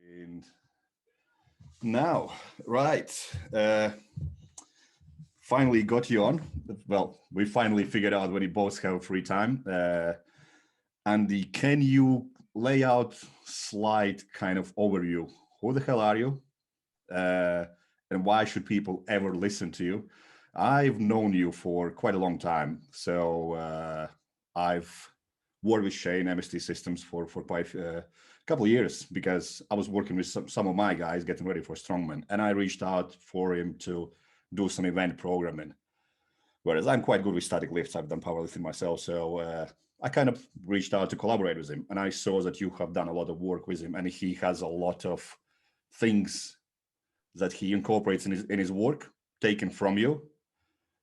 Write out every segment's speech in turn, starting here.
And now, right. Finally got you on. Well, we finally figured out when we both have free time. Andy, can you lay out slight kind of overview? Who the hell are you? Uh, and why should people ever listen to you? I've known you for quite a long time. So I've worked with Shane MST Systems for quite a couple of years because I was working with some of my guys getting ready for Strongman. And I reached out for him to do some event programming. Whereas I'm quite good with static lifts. I've done powerlifting myself. So I kind of reached out to collaborate with him. And I saw that you have done a lot of work with him. And he has a lot of things that he incorporates in his work taken from you.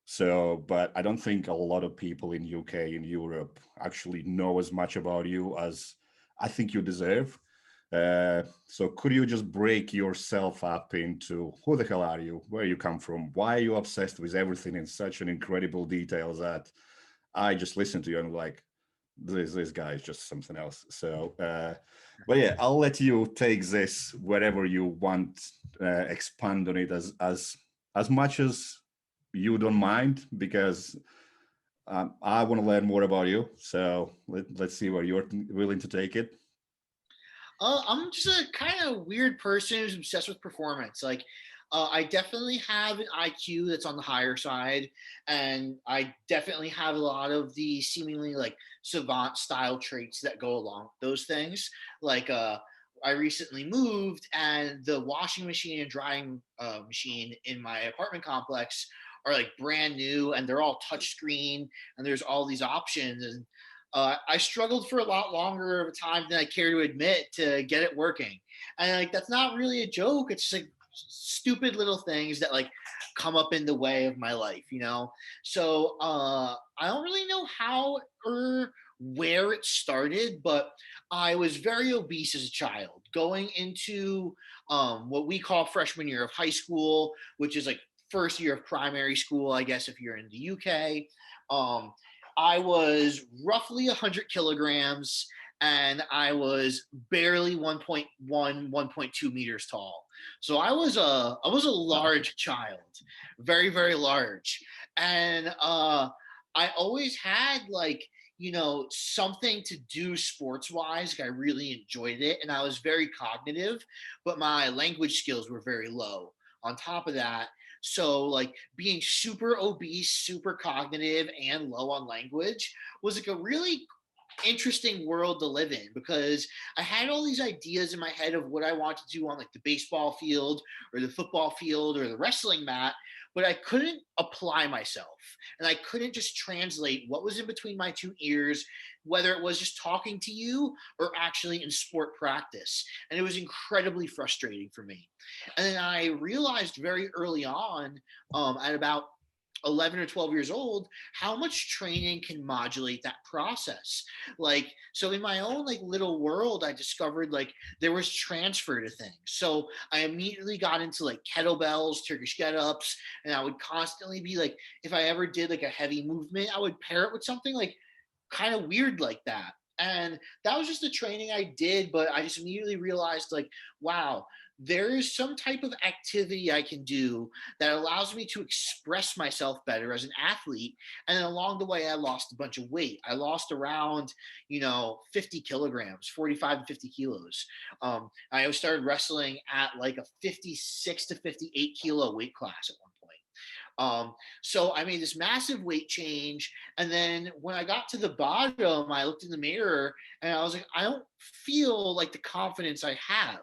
So, but I don't think a lot of people in UK, in Europe, actually know as much about you as I think you deserve. So could you just break yourself up into who the hell are you, where you come from, why are you obsessed with everything in such an incredible detail that I just listen to you and I'm like, this guy is just something else. So, but yeah, I'll let you take this wherever you want, expand on it as much as you don't mind, because I want to learn more about you. So let's see where you're willing to take it. I'm just a kind of weird person who's obsessed with performance. I definitely have an IQ that's on the higher side, and I definitely have a lot of the seemingly like savant style traits that go along with those things. I recently moved, and the washing machine and drying machine in my apartment complex are like brand new, and they're all touchscreen, and there's all these options. And I struggled for a lot longer of a time than I care to admit to get it working. And like that's not really a joke. It's just like stupid little things that like come up in the way of my life. So I don't really know how or where it started, but I was very obese as a child. Going into what we call freshman year of high school, which is like first year of primary school, I guess, if you're in the UK. I was roughly 100 kilograms, and I was barely 1.2 meters tall. So I was a large child, very very large, and I always had like something to do sports wise. Like I really enjoyed it, and I was very cognitive, but my language skills were very low. On top of that, so like being super obese, super cognitive, and low on language was like a really interesting world to live in, because I had all these ideas in my head of what I want to do on like the baseball field or the football field or the wrestling mat, but I couldn't apply myself, and I couldn't just translate what was in between my two ears, whether it was just talking to you or actually in sport practice. And it was incredibly frustrating for me. And then I realized very early on, at about 11 or 12 years old, how much training can modulate that process. Like, so in my own like little world, I discovered like there was transfer to things. So I immediately got into like kettlebells, Turkish get-ups, and I would constantly be like, if I ever did like a heavy movement, I would pair it with something like kind of weird like that. And that was just the training I did, but I just immediately realized like, wow, there is some type of activity I can do that allows me to express myself better as an athlete. And then along the way, I lost a bunch of weight. I lost around, 50 kilograms, 45 to 50 kilos. I started wrestling at like a 56 to 58 kilo weight class at one point. So I made this massive weight change. And then when I got to the bottom, I looked in the mirror and I was like, I don't feel like the confidence I have.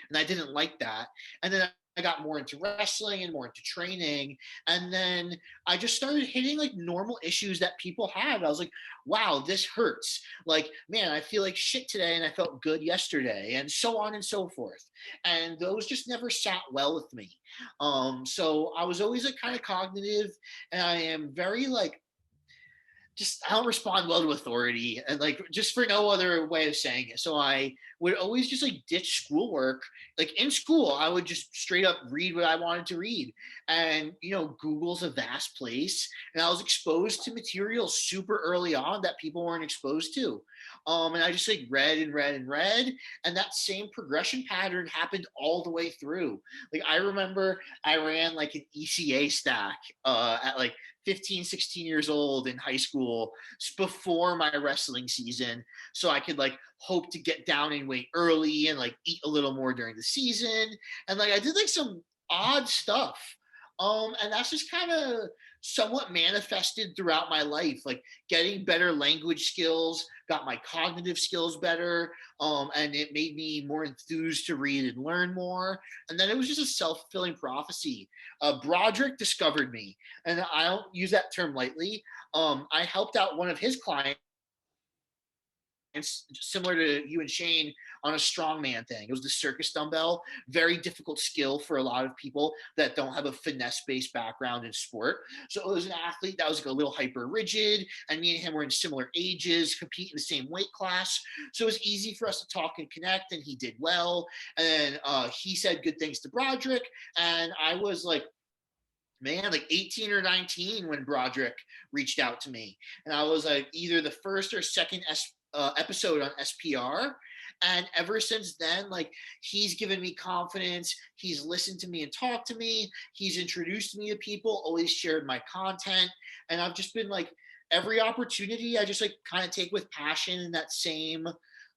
And I didn't like that. And then I got more into wrestling and more into training. And then I just started hitting like normal issues that people had. I was like, wow, this hurts. Like, man, I feel like shit today and I felt good yesterday, and so on and so forth. And those just never sat well with me. So I was always like kind of cognitive, and I am very like just I don't respond well to authority, and like just for no other way of saying it. So I would always just like ditch schoolwork. Like in school, I would just straight up read what I wanted to read. And Google's a vast place, and I was exposed to material super early on that people weren't exposed to. And I just like read and read and read. And that same progression pattern happened all the way through. Like I remember I ran like an ECA stack at like 15, 16 years old in high school before my wrestling season. So I could like hope to get down in weight early and like eat a little more during the season. And like I did like some odd stuff. And that's just kind of somewhat manifested throughout my life, like getting better language skills, got my cognitive skills better, and it made me more enthused to read and learn more. And then it was just a self-fulfilling prophecy. Broderick discovered me, and I don't use that term lightly. I helped out one of his clients, similar to you and Shane, on a strongman thing. It was the circus dumbbell, very difficult skill for a lot of people that don't have a finesse-based background in sport. So it was an athlete that was like a little hyper rigid, and me and him were in similar ages, compete in the same weight class. So it was easy for us to talk and connect, and he did well. And then he said good things to Broderick, and I was like, man, like 18 or 19 when Broderick reached out to me. And I was like either the first or second episode on SPR. And ever since then, like he's given me confidence. He's listened to me and talked to me. He's introduced me to people, always shared my content. And I've just been like, every opportunity I just like kind of take with passion in that same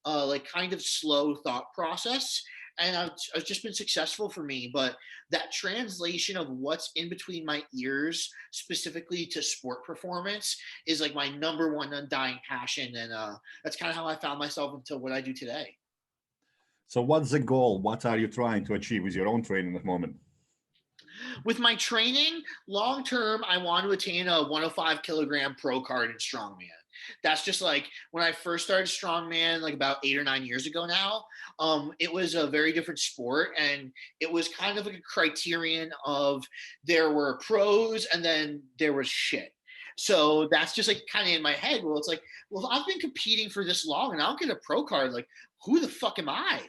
like kind of slow thought process. And I've just been successful for me. But that translation of what's in between my ears, specifically to sport performance, is like my number one undying passion. And that's kind of how I found myself until what I do today. So what's the goal? What are you trying to achieve with your own training at the moment? With my training, long term, I want to attain a 105 kilogram pro card in strongman. That's just like when I first started strongman, like about 8 or 9 years ago now. It was a very different sport, and it was kind of like a criterion of there were pros and then there was shit. So that's just like kind of in my head. Well, it's like, well, I've been competing for this long and I don't get a pro card. Like, who the fuck am I?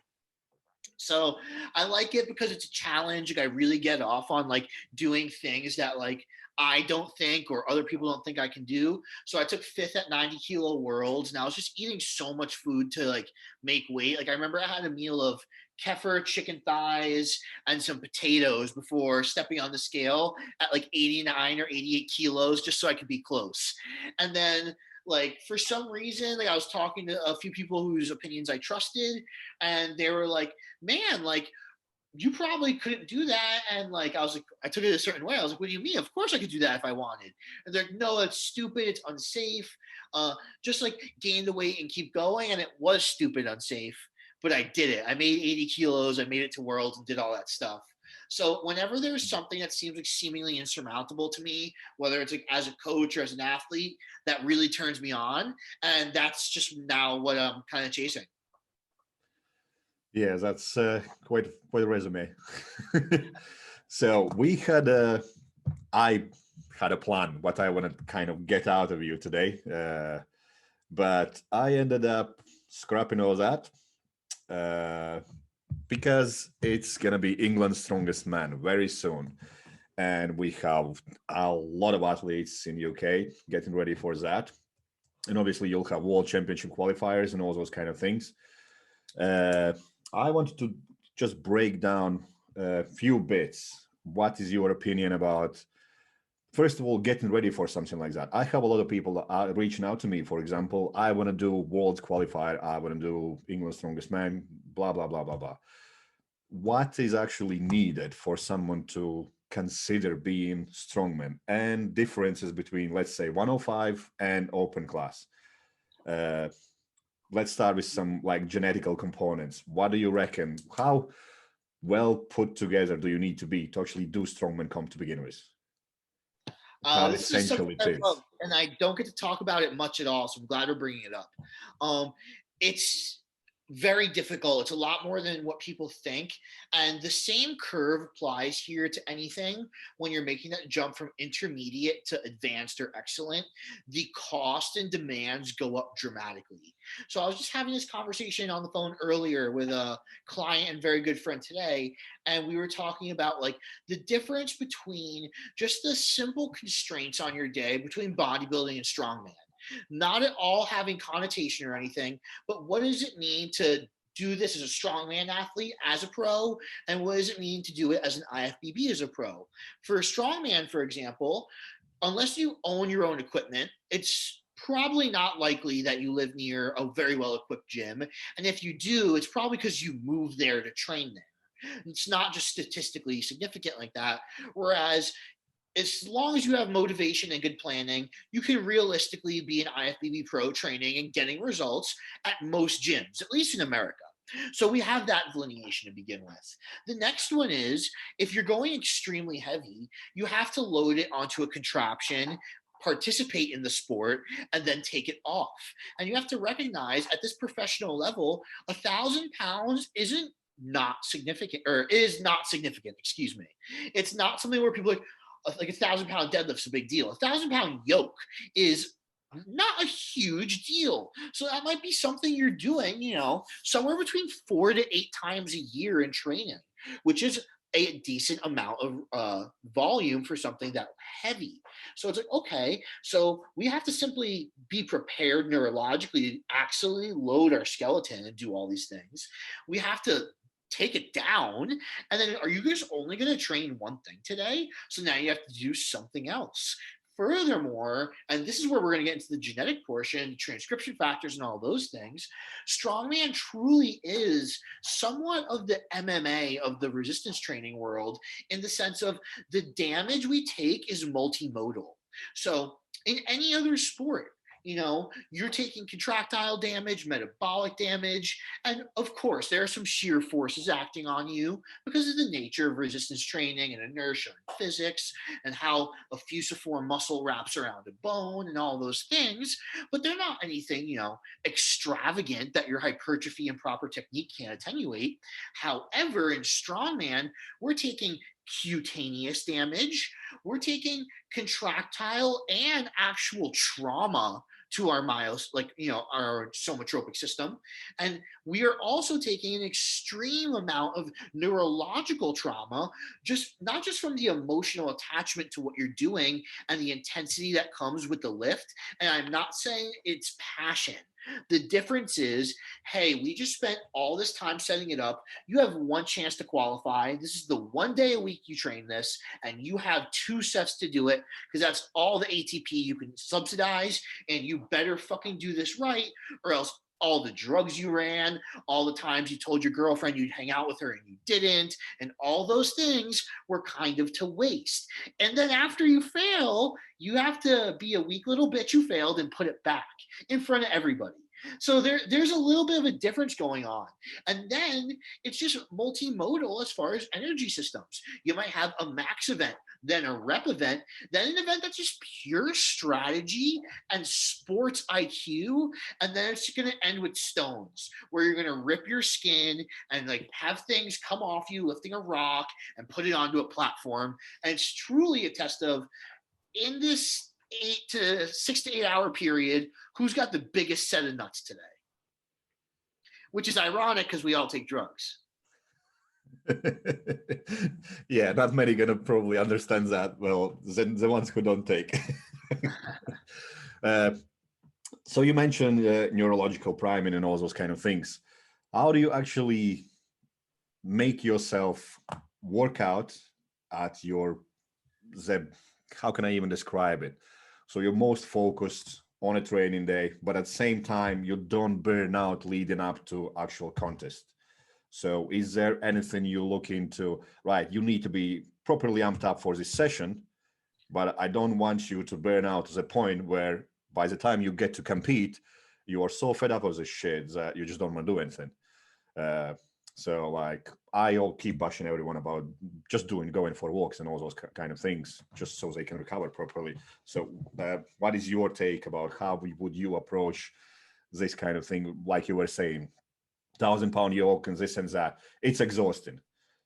So I like it because it's a challenge. Like I really get off on like doing things that like I don't think or other people don't think I can do. So I took fifth at 90 kilo worlds and I was just eating so much food to like make weight. Like I remember I had a meal of kefir, chicken thighs, and some potatoes before stepping on the scale at like 89 or 88 kilos just so I could be close. And then like for some reason, like I was talking to a few people whose opinions I trusted, and they were like, man, like you probably couldn't do that. And like I was like, I took it a certain way. I was like, what do you mean? Of course I could do that if I wanted. And they're like, no, it's stupid, it's unsafe. Just like gain the weight and keep going. And it was stupid, unsafe, but I did it. I made 80 kilos, I made it to worlds and did all that stuff. So whenever there's something that seems like seemingly insurmountable to me, whether it's like as a coach or as an athlete, that really turns me on. And that's just now what I'm kind of chasing. Yeah, that's quite a resume. So I had a plan what I want to kind of get out of you today, but I ended up scrapping all that because it's gonna be England's strongest man very soon, and we have a lot of athletes in UK getting ready for that, and obviously you'll have World Championship qualifiers and all those kind of things. I wanted to just break down a few bits. What is your opinion about, first of all, getting ready for something like that? I have a lot of people that are reaching out to me. For example, I want to do World Qualifier, I want to do England's Strongest Man, blah, blah, blah, blah, blah. What is actually needed for someone to consider being strongman, and differences between, let's say, 105 and open class? Let's start with some like genetical components. What do you reckon? How well put together do you need to be to actually do strongman comp to begin with? How This is essential something it I is. love, and I don't get to talk about it much at all. So I'm glad we're bringing it up. It's very difficult. It's a lot more than what people think. And the same curve applies here to anything when you're making that jump from intermediate to advanced or excellent. The cost and demands go up dramatically. So I was just having this conversation on the phone earlier with a client and very good friend today. And we were talking about like the difference between just the simple constraints on your day between bodybuilding and strongman. Not at all having connotation or anything, but what does it mean to do this as a strongman athlete, as a pro, and what does it mean to do it as an IFBB as a pro? For a strongman, for example, unless you own your own equipment, it's probably not likely that you live near a very well equipped gym. And if you do, it's probably because you moved there to train there. It's not just statistically significant like that. Whereas, as long as you have motivation and good planning, you can realistically be an IFBB pro training and getting results at most gyms, at least in America. So we have that delineation to begin with. The next one is, if you're going extremely heavy, you have to load it onto a contraption, participate in the sport, and then take it off. And you have to recognize at this professional level, 1,000 pounds isn't not significant, or is not significant, excuse me. It's not something where people are like 1,000 pound deadlift's a big deal. 1,000 pound yoke is not a huge deal. So that might be something you're doing, somewhere between 4 to 8 times a year in training, which is a decent amount of volume for something that heavy. So it's like, okay, so we have to simply be prepared neurologically to actually load our skeleton and do all these things. We have to take it down. And then are you just only going to train one thing today? So now you have to do something else. Furthermore, and this is where we're going to get into the genetic portion, transcription factors, and all those things, strongman truly is somewhat of the MMA of the resistance training world, in the sense of the damage we take is multimodal. So in any other sport, you're taking contractile damage, metabolic damage, and of course, there are some shear forces acting on you because of the nature of resistance training and inertia and physics and how a fusiform muscle wraps around a bone and all those things. But they're not anything, extravagant that your hypertrophy and proper technique can't attenuate. However, in strongman, we're taking cutaneous damage, we're taking contractile and actual trauma to our our somatropic system. And we are also taking an extreme amount of neurological trauma, not just from the emotional attachment to what you're doing and the intensity that comes with the lift. And I'm not saying it's passion. The difference is, hey, we just spent all this time setting it up. You have one chance to qualify. This is the one day a week you train this, and you have 2 sets to do it, because that's all the ATP you can subsidize, and you better fucking do this right, or else all the drugs you ran, all the times you told your girlfriend you'd hang out with her and you didn't, and all those things were kind of to waste. And then after you fail, you have to be a weak little bitch who failed and put it back in front of everybody. So there's a little bit of a difference going on. And then it's just multimodal as far as energy systems. You might have a max event, then a rep event, then an event that's just pure strategy and sports IQ. And then it's going to end with stones, where you're going to rip your skin and have things come off you lifting a rock and put it onto a platform. And it's truly a test of, in this 6 to 8 hour period, who's got the biggest set of nuts today? Which is ironic because we all take drugs. Yeah, not many gonna probably understand that. Well, the ones who don't take. So you mentioned neurological priming and all those kind of things. How do you actually make yourself work out at how can I even describe it? So you're most focused on a training day, but at the same time, you don't burn out leading up to actual contest. So is there anything you look into, right? You need to be properly amped up for this session, but I don't want you to burn out to the point where by the time you get to compete, you are so fed up of this shit that you just don't want to do anything. So I'll keep bashing everyone about just going for walks and all those kind of things, just so they can recover properly. So what is your take about how would you approach this kind of thing? Like you were saying, 1,000-pound yoke and this and that, it's exhausting.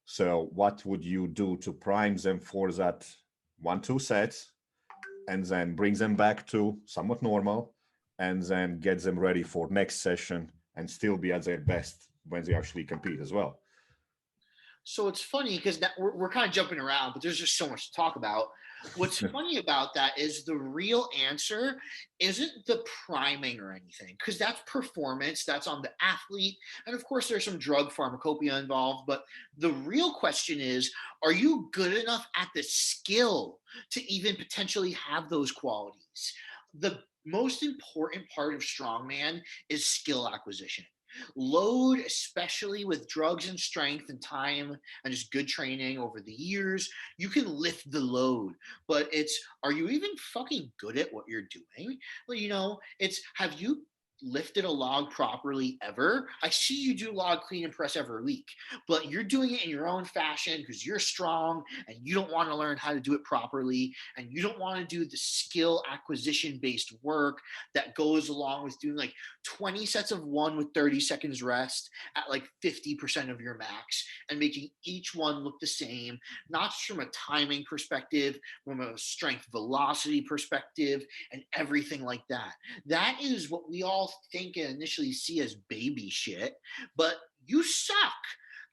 So what would you do to prime them for that 1-2 sets, and then bring them back to somewhat normal, and then get them ready for next session and still be at their best when they actually compete as well? So it's funny because we're kind of jumping around, but there's just so much to talk about. What's funny about that is the real answer isn't the priming or anything, because that's performance, that's on the athlete. And of course, there's some drug pharmacopoeia involved. But the real question is, are you good enough at the skill to even potentially have those qualities? The most important part of strongman is skill acquisition. Load, especially with drugs and strength and time and just good training over the years, you can lift the load. But it's, are you even fucking good at what you're doing? Well, it's, have you lifted a log properly ever? I see you do log clean and press every week, but you're doing it in your own fashion because you're strong and you don't want to learn how to do it properly, and you don't want to do the skill acquisition based work that goes along with doing like 20 sets of one with 30 seconds rest at like 50% of your max, and making each one look the same, not just from a timing perspective, from a strength velocity perspective, and everything like that. That is what we all think and initially see as baby shit, but you suck.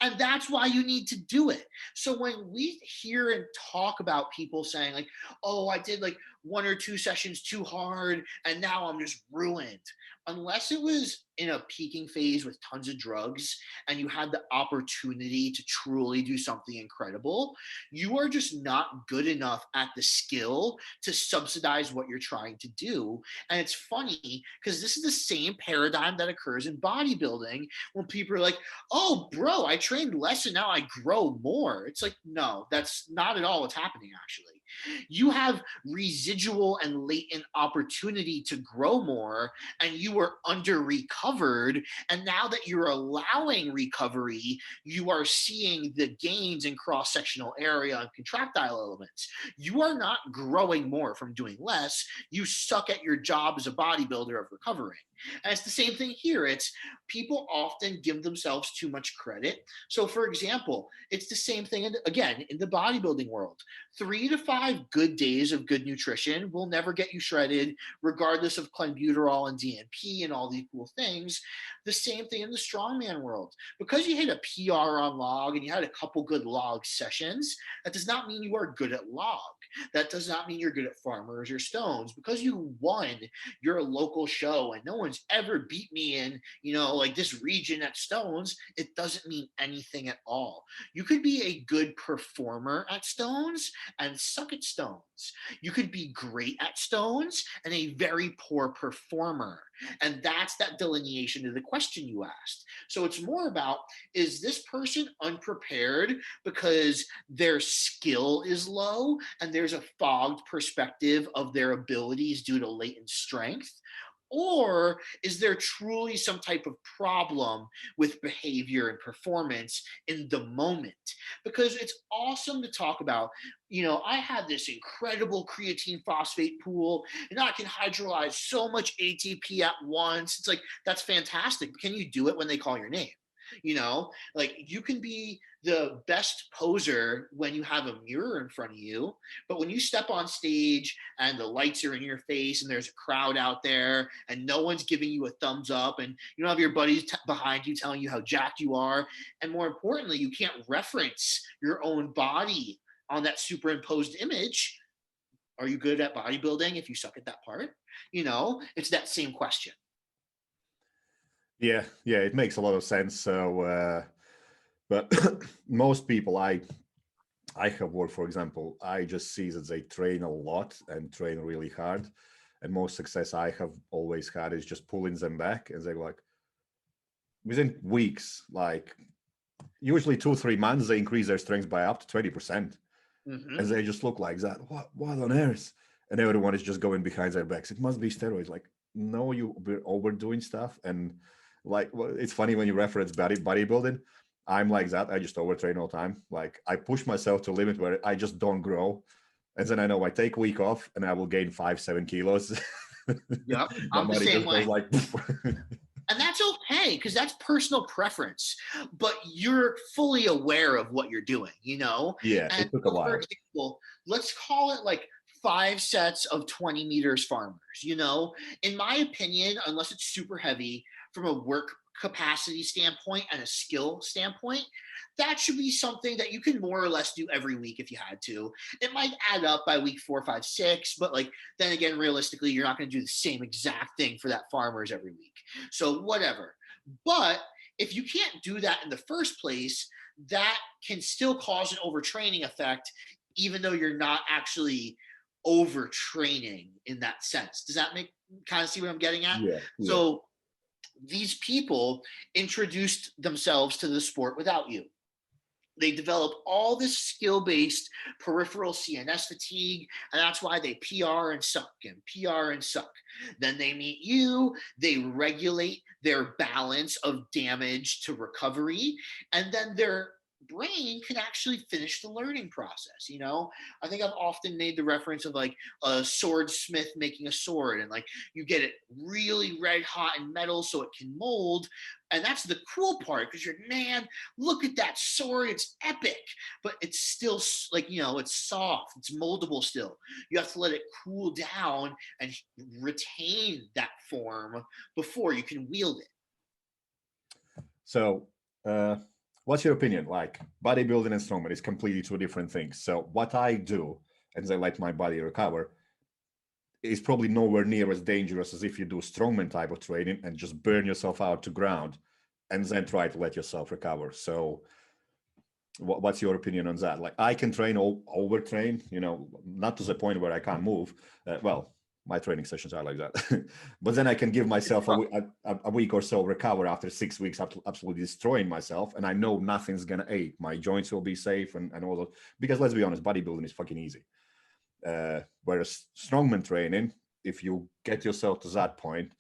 And that's why you need to do it. So when we hear and talk about people saying, like, oh, I did like one or two sessions too hard and now I'm just ruined, unless it was in a peaking phase with tons of drugs and you had the opportunity to truly do something incredible, you are just not good enough at the skill to subsidize what you're trying to do. And it's funny because this is the same paradigm that occurs in bodybuilding when people are like, oh, bro, I trained less and now I grow more. It's like, no, that's not at all what's happening, actually. You have residual and latent opportunity to grow more, and you were under recovered. And now that you're allowing recovery, you are seeing the gains in cross sectional area and contractile elements. You are not growing more from doing less. You suck at your job as a bodybuilder of recovering. And it's the same thing here. It's, people often give themselves too much credit. So, for example, it's the same thing, again, in the bodybuilding world. 3 to 5 good days of good nutrition will never get you shredded, regardless of clenbuterol and DNP and all these cool things. The same thing in the strongman world. Because you hit a PR on log and you had a couple good log sessions, that does not mean you are good at log. That does not mean you're good at farmers or stones. Because you won your local show and no one's ever beat me in, like this region at stones, it doesn't mean anything at all. You could be a good performer at stones and suck at stones. You could be great at stones and a very poor performer. And that's that delineation to the question you asked. So it's more about, is this person unprepared because their skill is low and there's a fogged perspective of their abilities due to latent strength? Or is there truly some type of problem with behavior and performance in the moment? Because it's awesome to talk about, I had this incredible creatine phosphate pool and I can hydrolyze so much ATP at once. It's like, that's fantastic. But can you do it when they call your name? Like, you can be the best poser when you have a mirror in front of you, but when you step on stage and the lights are in your face and there's a crowd out there and no one's giving you a thumbs up, and you don't have your buddies behind you telling you how jacked you are, and more importantly, you can't reference your own body on that superimposed image, are you good at bodybuilding if you suck at that part? It's that same question. Yeah, it makes a lot of sense. So, but most people I have worked, for example, I just see that they train a lot and train really hard, and most success I have always had is just pulling them back, and they're like, within weeks, like usually 2-3 months, they increase their strength by up to 20%, and they just look like that. What on earth? And everyone is just going behind their backs. It must be steroids. Like, no, you're overdoing stuff. And like, it's funny when you reference bodybuilding. I'm like that. I just overtrain all the time. Like, I push myself to a limit where I just don't grow. And then I know I take a week off and I will gain 5-7 kilos. Yep, I'm the same way. Like, and that's okay, because that's personal preference, but you're fully aware of what you're doing, Yeah, And it took a while. For example, let's call it like 5 sets of 20 meters farmers, In my opinion, unless it's super heavy from a work capacity standpoint and a skill standpoint, that should be something that you can more or less do every week if you had to. It might add up by week 4, 5, 6, but like then again, realistically, you're not going to do the same exact thing for that farmers every week. So whatever. But if you can't do that in the first place, that can still cause an overtraining effect, even though you're not actually overtraining in that sense. Does that make kind of see what I'm getting at? Yeah. So these people introduced themselves to the sport without you. They develop all this skill-based peripheral CNS fatigue, and that's why they PR and suck and PR and suck. Then they meet you, they regulate their balance of damage to recovery, and then their brain can actually finish the learning process. I think I've often made the reference of like a swordsmith making a sword, and like you get it really red hot in metal so it can mold. And that's the cool part, because you're, man, look at that sword, it's epic, but it's still like, it's soft, it's moldable still. You have to let it cool down and retain that form before you can wield it. So what's your opinion? Like, bodybuilding and strongman is completely two different things. So what I do, as I let my body recover, is probably nowhere near as dangerous as if you do strongman type of training and just burn yourself out to ground and then try to let yourself recover. So what's your opinion on that? Like, I can train, overtrain, not to the point where I can't move. Well, my training sessions are like that. But then I can give myself a week or so recover after 6 weeks, absolutely destroying myself. And I know nothing's going to ache. My joints will be safe and all that. Because let's be honest, bodybuilding is fucking easy. Whereas strongman training, if you get yourself to that point,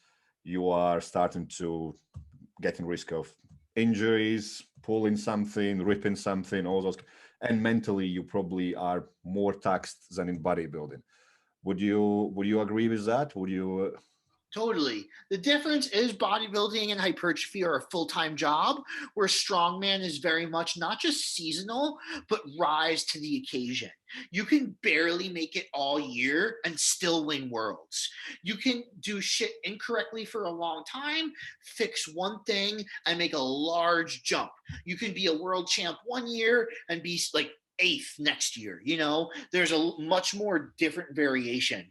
you are starting to get in risk of injuries, pulling something, ripping something, all those. And mentally, you probably are more taxed than in bodybuilding. Would you agree with that? Would you? Totally. The difference is bodybuilding and hypertrophy are a full-time job, where strongman is very much not just seasonal, but rise to the occasion. You can barely make it all year and still win worlds. You can do shit incorrectly for a long time, fix one thing, and make a large jump. You can be a world champ one year and be like 8th next year. There's a much more different variation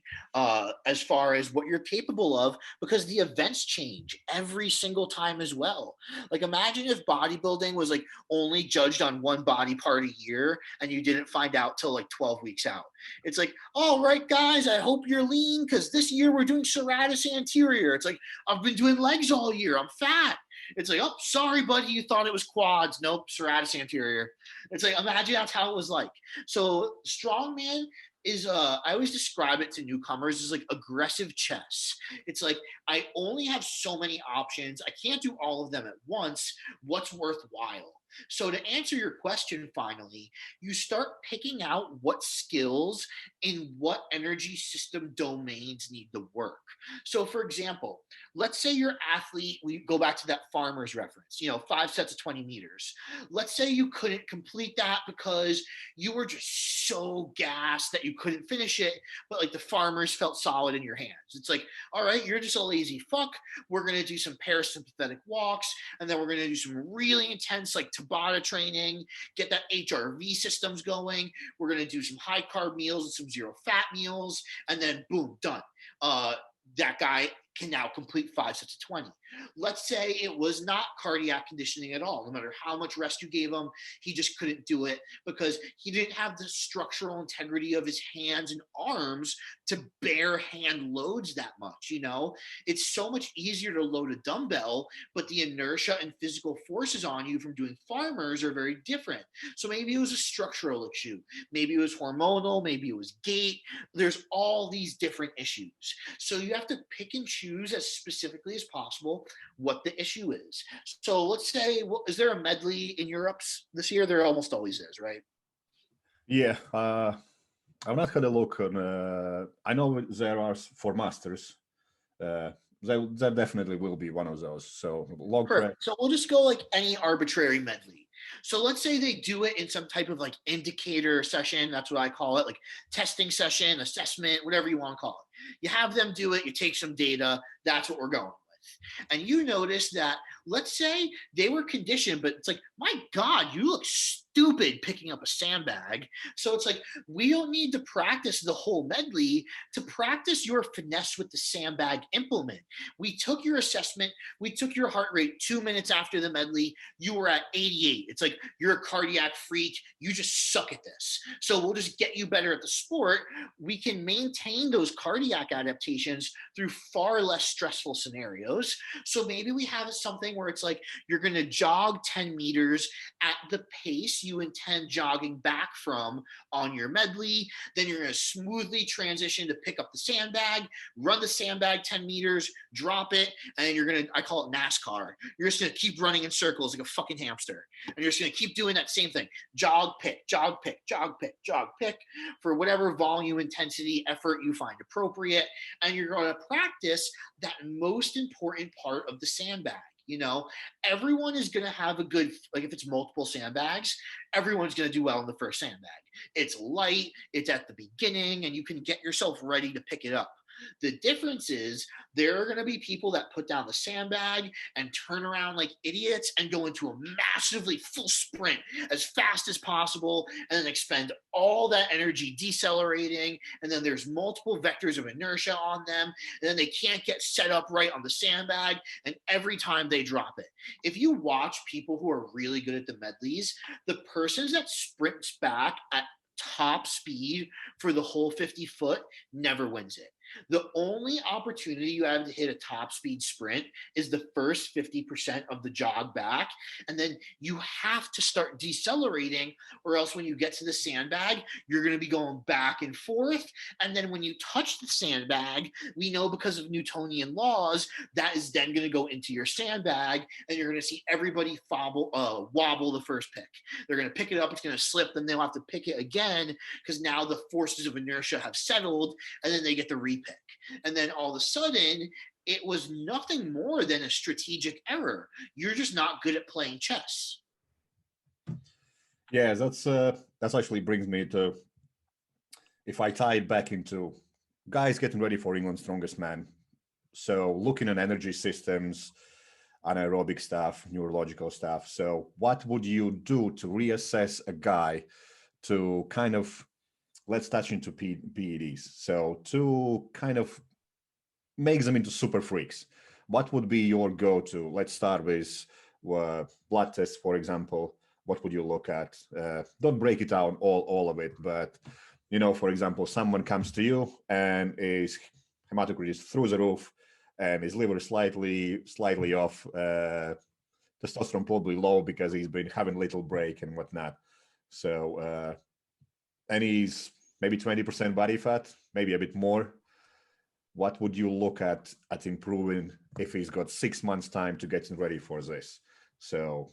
as far as what you're capable of, because the events change every single time as well. Like, imagine if bodybuilding was like only judged on one body part a year and you didn't find out till like 12 weeks out. It's like, all right, guys, I hope you're lean, because this year we're doing serratus anterior. It's like, I've been doing legs all year, I'm fat. It's like, oh, sorry, buddy, you thought it was quads. Nope, serratus anterior. It's like, imagine that's how it was like. So strongman is, I always describe it to newcomers as like aggressive chess. It's like, I only have so many options. I can't do all of them at once. What's worthwhile? So to answer your question, finally, you start picking out what skills in what energy system domains need the work. So for example, let's say your athlete, we go back to that farmer's reference, 5 sets of 20 meters. Let's say you couldn't complete that because you were just so gassed that you couldn't finish it, but like the farmers felt solid in your hands. It's like, all right, you're just a lazy fuck. We're going to do some parasympathetic walks, and then we're going to do some really intense like Tabata training, get that HRV systems going. We're going to do some high carb meals and some zero fat meals, and then boom, done. That guy can now complete 5 sets of 20. Let's say it was not cardiac conditioning at all. No matter how much rest you gave him, he just couldn't do it because he didn't have the structural integrity of his hands and arms to bear hand loads that much. It's so much easier to load a dumbbell, but the inertia and physical forces on you from doing farmers are very different. So maybe it was a structural issue. Maybe it was hormonal. Maybe it was gait. There's all these different issues. So you have to pick and choose as specifically as possible what the issue is. So let's say, is there a medley in Europe's this year? There almost always is, right? Yeah, I've not had a look on. I know there are for masters. There definitely will be one of those. So log track. So we'll just go like any arbitrary medley. So let's say they do it in some type of like indicator session. That's what I call it, like testing session, assessment, whatever you want to call it. You have them do it. You take some data. That's what we're going with. And you notice that let's say they were conditioned, but it's like, my God, you look stupid picking up a sandbag. So it's like, we don't need to practice the whole medley to practice your finesse with the sandbag implement. We took your assessment, we took your heart rate 2 minutes after the medley, you were at 88. It's like, you're a cardiac freak, you just suck at this. So we'll just get you better at the sport. We can maintain those cardiac adaptations through far less stressful scenarios. So maybe we have something where it's like, you're going to jog 10 meters at the pace you intend jogging back from on your medley. Then you're going to smoothly transition to pick up the sandbag, run the sandbag 10 meters, drop it, and then you're going to, I call it NASCAR. You're just going to keep running in circles like a fucking hamster. And you're just going to keep doing that same thing. Jog, pick, jog, pick, jog, pick, jog, pick for whatever volume, intensity, effort you find appropriate. And you're going to practice that most important part of the sandbag. You know, everyone is going to have a good, like if it's multiple sandbags, everyone's going to do well in the first sandbag. It's light, it's at the beginning, and you can get yourself ready to pick it up. The difference is there are going to be people that put down the sandbag and turn around like idiots and go into a massively full sprint as fast as possible and then expend all that energy decelerating. And then there's multiple vectors of inertia on them. And then they can't get set up right on the sandbag. And every time they drop it. If you watch people who are really good at the medleys, the persons that sprints back at top speed for the whole 50 foot never wins it. The only opportunity you have to hit a top speed sprint is the first 50% of the jog back. And then you have to start decelerating, or else when you get to the sandbag, you're going to be going back and forth. And then when you touch the sandbag, we know because of Newtonian laws, that is then going to go into your sandbag, and you're going to see everybody wobble the first pick. They're going to pick it up, it's going to slip, then they'll have to pick it again because now the forces of inertia have settled, and then they get the repick. And then all of a sudden, it was nothing more than a strategic error. You're just not good at playing chess. Yeah, that's actually brings me to, if I tie it back into guys getting ready for England's Strongest Man. So looking at energy systems, anaerobic stuff, neurological stuff. So what would you do to reassess a guy to kind of, let's touch into PEDs. So to kind of make them into super freaks, what would be your go-to? Let's start with blood tests, for example. What would you look at? Don't break it down all of it, but you know, for example, someone comes to you and his hematocrit is through the roof and his liver slightly off, testosterone probably low because he's been having little break and whatnot. So and he's maybe 20% body fat, maybe a bit more. What would you look at improving if he's got 6 months time to get ready for this? So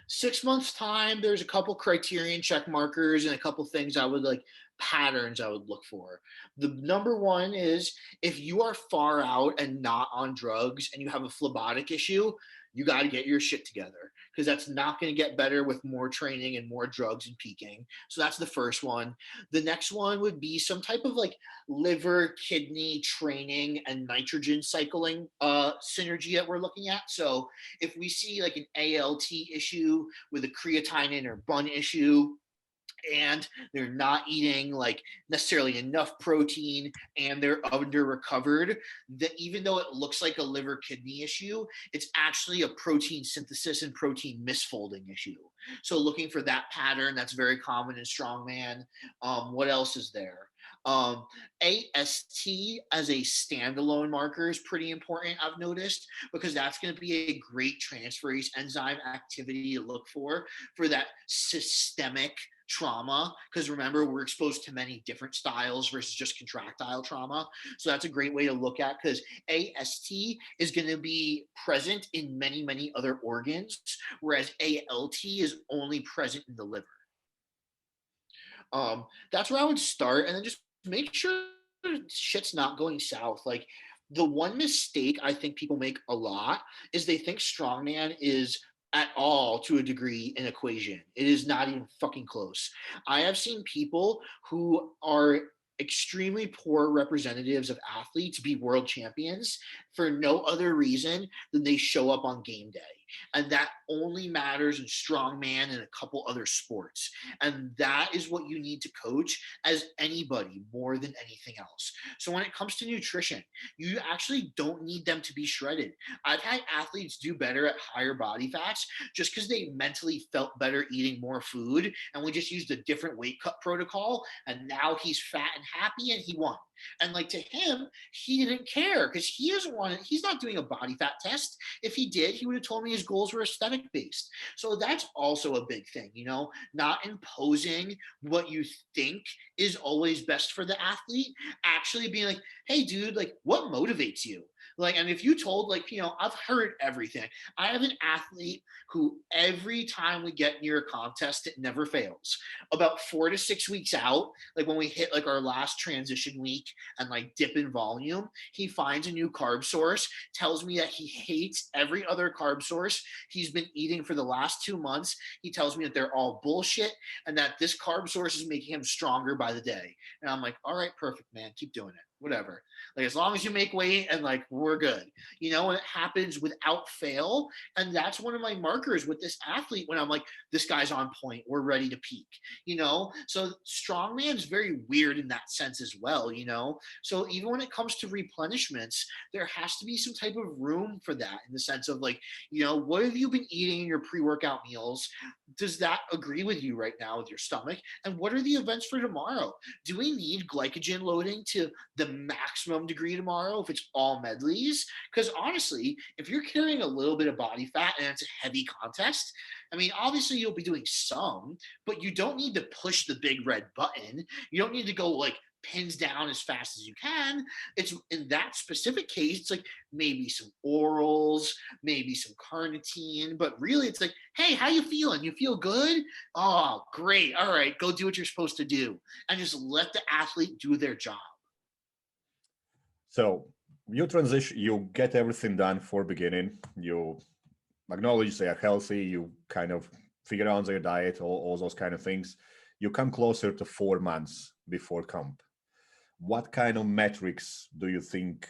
6 months time, there's a couple criterion check markers and a couple things I would like, patterns I would look for. The number one is if you are far out and not on drugs and you have a phlebitic issue, you got to get your shit together because that's not going to get better with more training and more drugs and peaking. So that's the first one. The next one would be some type of like liver, kidney training and nitrogen cycling synergy that we're looking at. So if we see like an ALT issue with a creatinine or bun issue, and they're not eating like necessarily enough protein and they're under recovered, that even though it looks like a liver kidney issue, it's actually a protein synthesis and protein misfolding issue. So looking for that pattern, that's very common in strongman. What else is there? AST as a standalone marker is pretty important, I've noticed, because that's going to be a great transferase enzyme activity to look for that systemic trauma, because remember, we're exposed to many different styles versus just contractile trauma. So that's a great way to look at, because AST is going to be present in many other organs, whereas ALT is only present in the liver. That's where I would start, and then just make sure shit's not going south. Like, the one mistake I think people make a lot is they think strongman is at all, to a degree, an equation. It is not even fucking close. I have seen people who are extremely poor representatives of athletes be world champions for no other reason than they show up on game day. And that only matters in strongman and a couple other sports. And that is what you need to coach as anybody more than anything else. So when it comes to nutrition, you actually don't need them to be shredded. I've had athletes do better at higher body fats just because they mentally felt better eating more food. And we just used a different weight cut protocol. And now he's fat and happy and he won. And like to him, he didn't care because he doesn't want to, he's not doing a body fat test. If he did, he would have told me his goals were aesthetic based. So that's also a big thing, you know, not imposing what you think is always best for the athlete, actually being like, hey, dude, like what motivates you? Like, and if you told, like, you know, I've heard everything. I have an athlete who every time we get near a contest, it never fails. About 4 to 6 weeks out, like when we hit like our last transition week and like dip in volume, he finds a new carb source, tells me that he hates every other carb source he's been eating for the last 2 months. He tells me that they're all bullshit and that this carb source is making him stronger by the day. And I'm like, all right, perfect, man. Keep doing it. Whatever. Like as long as you make weight and like we're good, you know, and it happens without fail. And that's one of my markers with this athlete when I'm like, this guy's on point, we're ready to peak, you know. So strongman is very weird in that sense as well, you know. So even when it comes to replenishments, there has to be some type of room for that in the sense of like, you know, what have you been eating in your pre-workout meals? Does that agree with you right now with your stomach? And what are the events for tomorrow? Do we need glycogen loading to the maximum degree tomorrow if it's all medleys? Because honestly, if you're carrying a little bit of body fat and it's a heavy contest, I mean, obviously you'll be doing some, but you don't need to push the big red button. You don't need to go like pins down as fast as you can. It's in that specific case, it's like maybe some orals, maybe some carnitine, but really it's like, hey, how you feeling? You feel good? Oh, great. All right, go do what you're supposed to do. And just let the athlete do their job. So you transition, you get everything done for beginning. You acknowledge they are healthy. You kind of figure out their diet, all those kind of things. You come closer to 4 months before comp. What kind of metrics do you think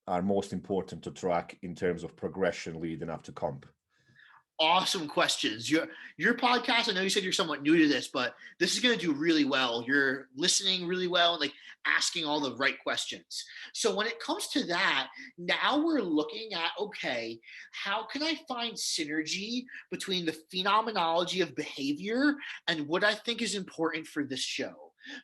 are most important to track in terms of progression leading up to comp? Awesome questions. Your podcast, I know you said you're somewhat new to this, but this is going to do really well. You're listening really well and like asking all the right questions. So when it comes to that, now we're looking at, okay, how can I find synergy between the phenomenology of behavior and what I think is important for this show?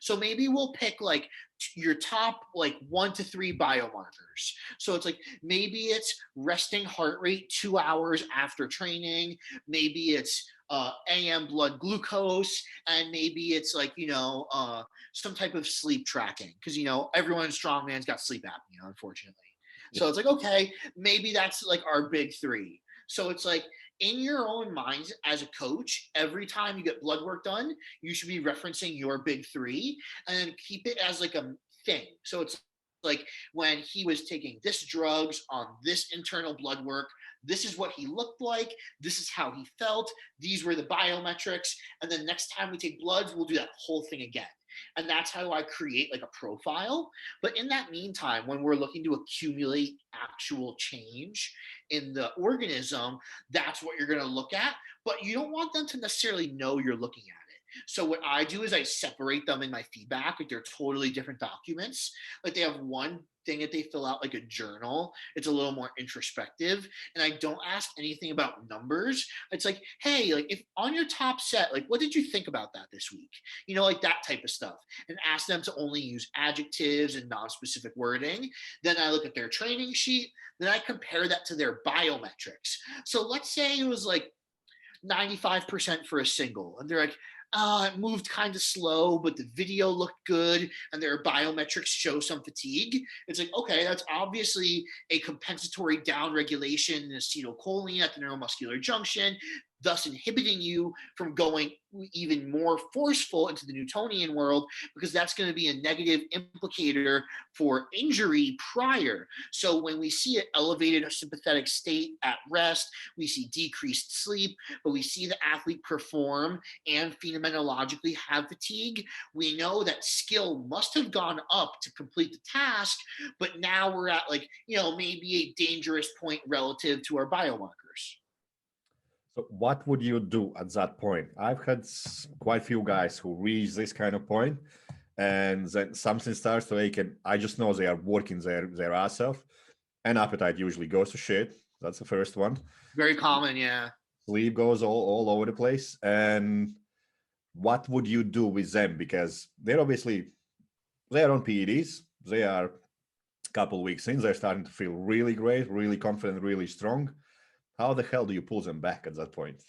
So maybe we'll pick like your top like 1 to 3 biomarkers. So it's like maybe it's resting heart rate 2 hours after training. Maybe it's AM blood glucose, and maybe it's like, you know, some type of sleep tracking because, you know, everyone in strongman's got sleep apnea, unfortunately. So it's like, okay, maybe that's like our big three. So it's like in your own mind as a coach, every time you get blood work done, you should be referencing your big three and then keep it as like a thing. So it's like when he was taking this drugs on this internal blood work, this is what he looked like, this is how he felt, these were the biometrics, and then next time we take bloods, we'll do that whole thing again. And that's how I create like a profile. But in that meantime, when we're looking to accumulate actual change in the organism, that's what you're going to look at. But you don't want them to necessarily know you're looking at it. So what I do is I separate them in my feedback. Like they're totally different documents. Like they have one thing that they fill out like a journal. It's a little more introspective. And I don't ask anything about numbers. It's like, hey, like if on your top set, like what did you think about that this week? You know, like that type of stuff. And ask them to only use adjectives and non-specific wording. Then I look at their training sheet. Then I compare that to their biometrics. So let's say it was like 95% for a single. And they're like, it moved kind of slow, but the video looked good and their biometrics show some fatigue. It's like, okay, that's obviously a compensatory downregulation in acetylcholine at the neuromuscular junction. thus inhibiting you from going even more forceful into the Newtonian world, because that's going to be a negative implicator for injury prior. So when we see an elevated sympathetic state at rest, we see decreased sleep, but we see the athlete perform and phenomenologically have fatigue, we know that skill must have gone up to complete the task, but now we're at like, maybe a dangerous point relative to our biomarkers. So what would you do at that point? I've had quite a few guys who reach this kind of point, and then something starts to ache, and I just know they are working their ass off, and appetite usually goes to shit. That's the first one. Very common, yeah. Sleep goes all over the place. And what would you do with them? Because they're obviously, they're on PEDs. They are a couple weeks in. They're starting to feel really great, really confident, really strong. How the hell do you pull them back at that point?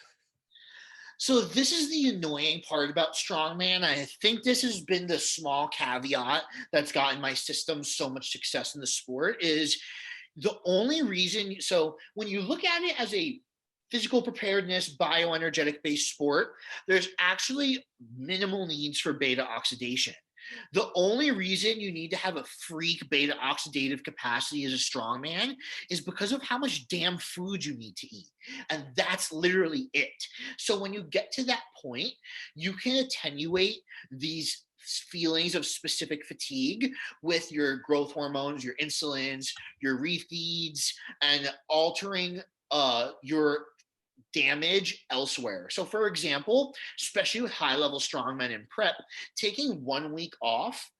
So this is the annoying part about strongman. I think this has been the small caveat that's gotten my system so much success in the sport, is the only reason. So when you look at it as a physical preparedness, bioenergetic based sport, there's actually minimal needs for beta oxidation. The only reason you need to have a freak beta oxidative capacity as a strongman is because of how much damn food you need to eat. And that's literally it. So when you get to that point, you can attenuate these feelings of specific fatigue with your growth hormones, your insulins, your refeeds, and altering your damage elsewhere. So, for example, especially with high level strongmen in prep, taking 1 week off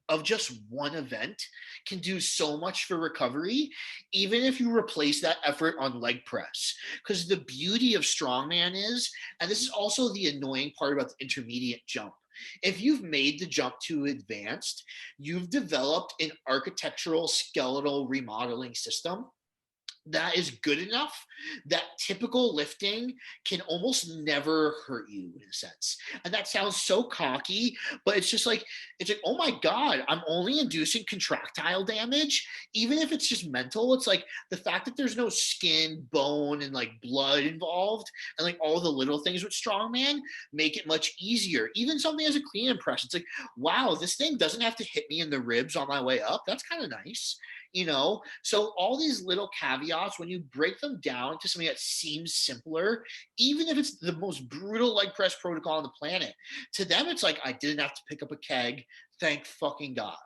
of just one event can do so much for recovery, even if you replace that effort on leg press. Because the beauty of strongman is, and this is also the annoying part about the intermediate jump, if you've made the jump to advanced, you've developed an architectural skeletal remodeling system that is good enough that typical lifting can almost never hurt you in a sense. And that sounds so cocky, but it's like, oh my God, I'm only inducing contractile damage. Even if it's just mental, it's like the fact that there's no skin, bone, and like blood involved, and like all the little things with strongman make it much easier. Even something as a clean and press, it's like, wow, this thing doesn't have to hit me in the ribs on my way up. That's kind of nice. So all these little caveats, when you break them down to something that seems simpler, even if it's the most brutal leg press protocol on the planet, to them it's like, I didn't have to pick up a keg, thank fucking God.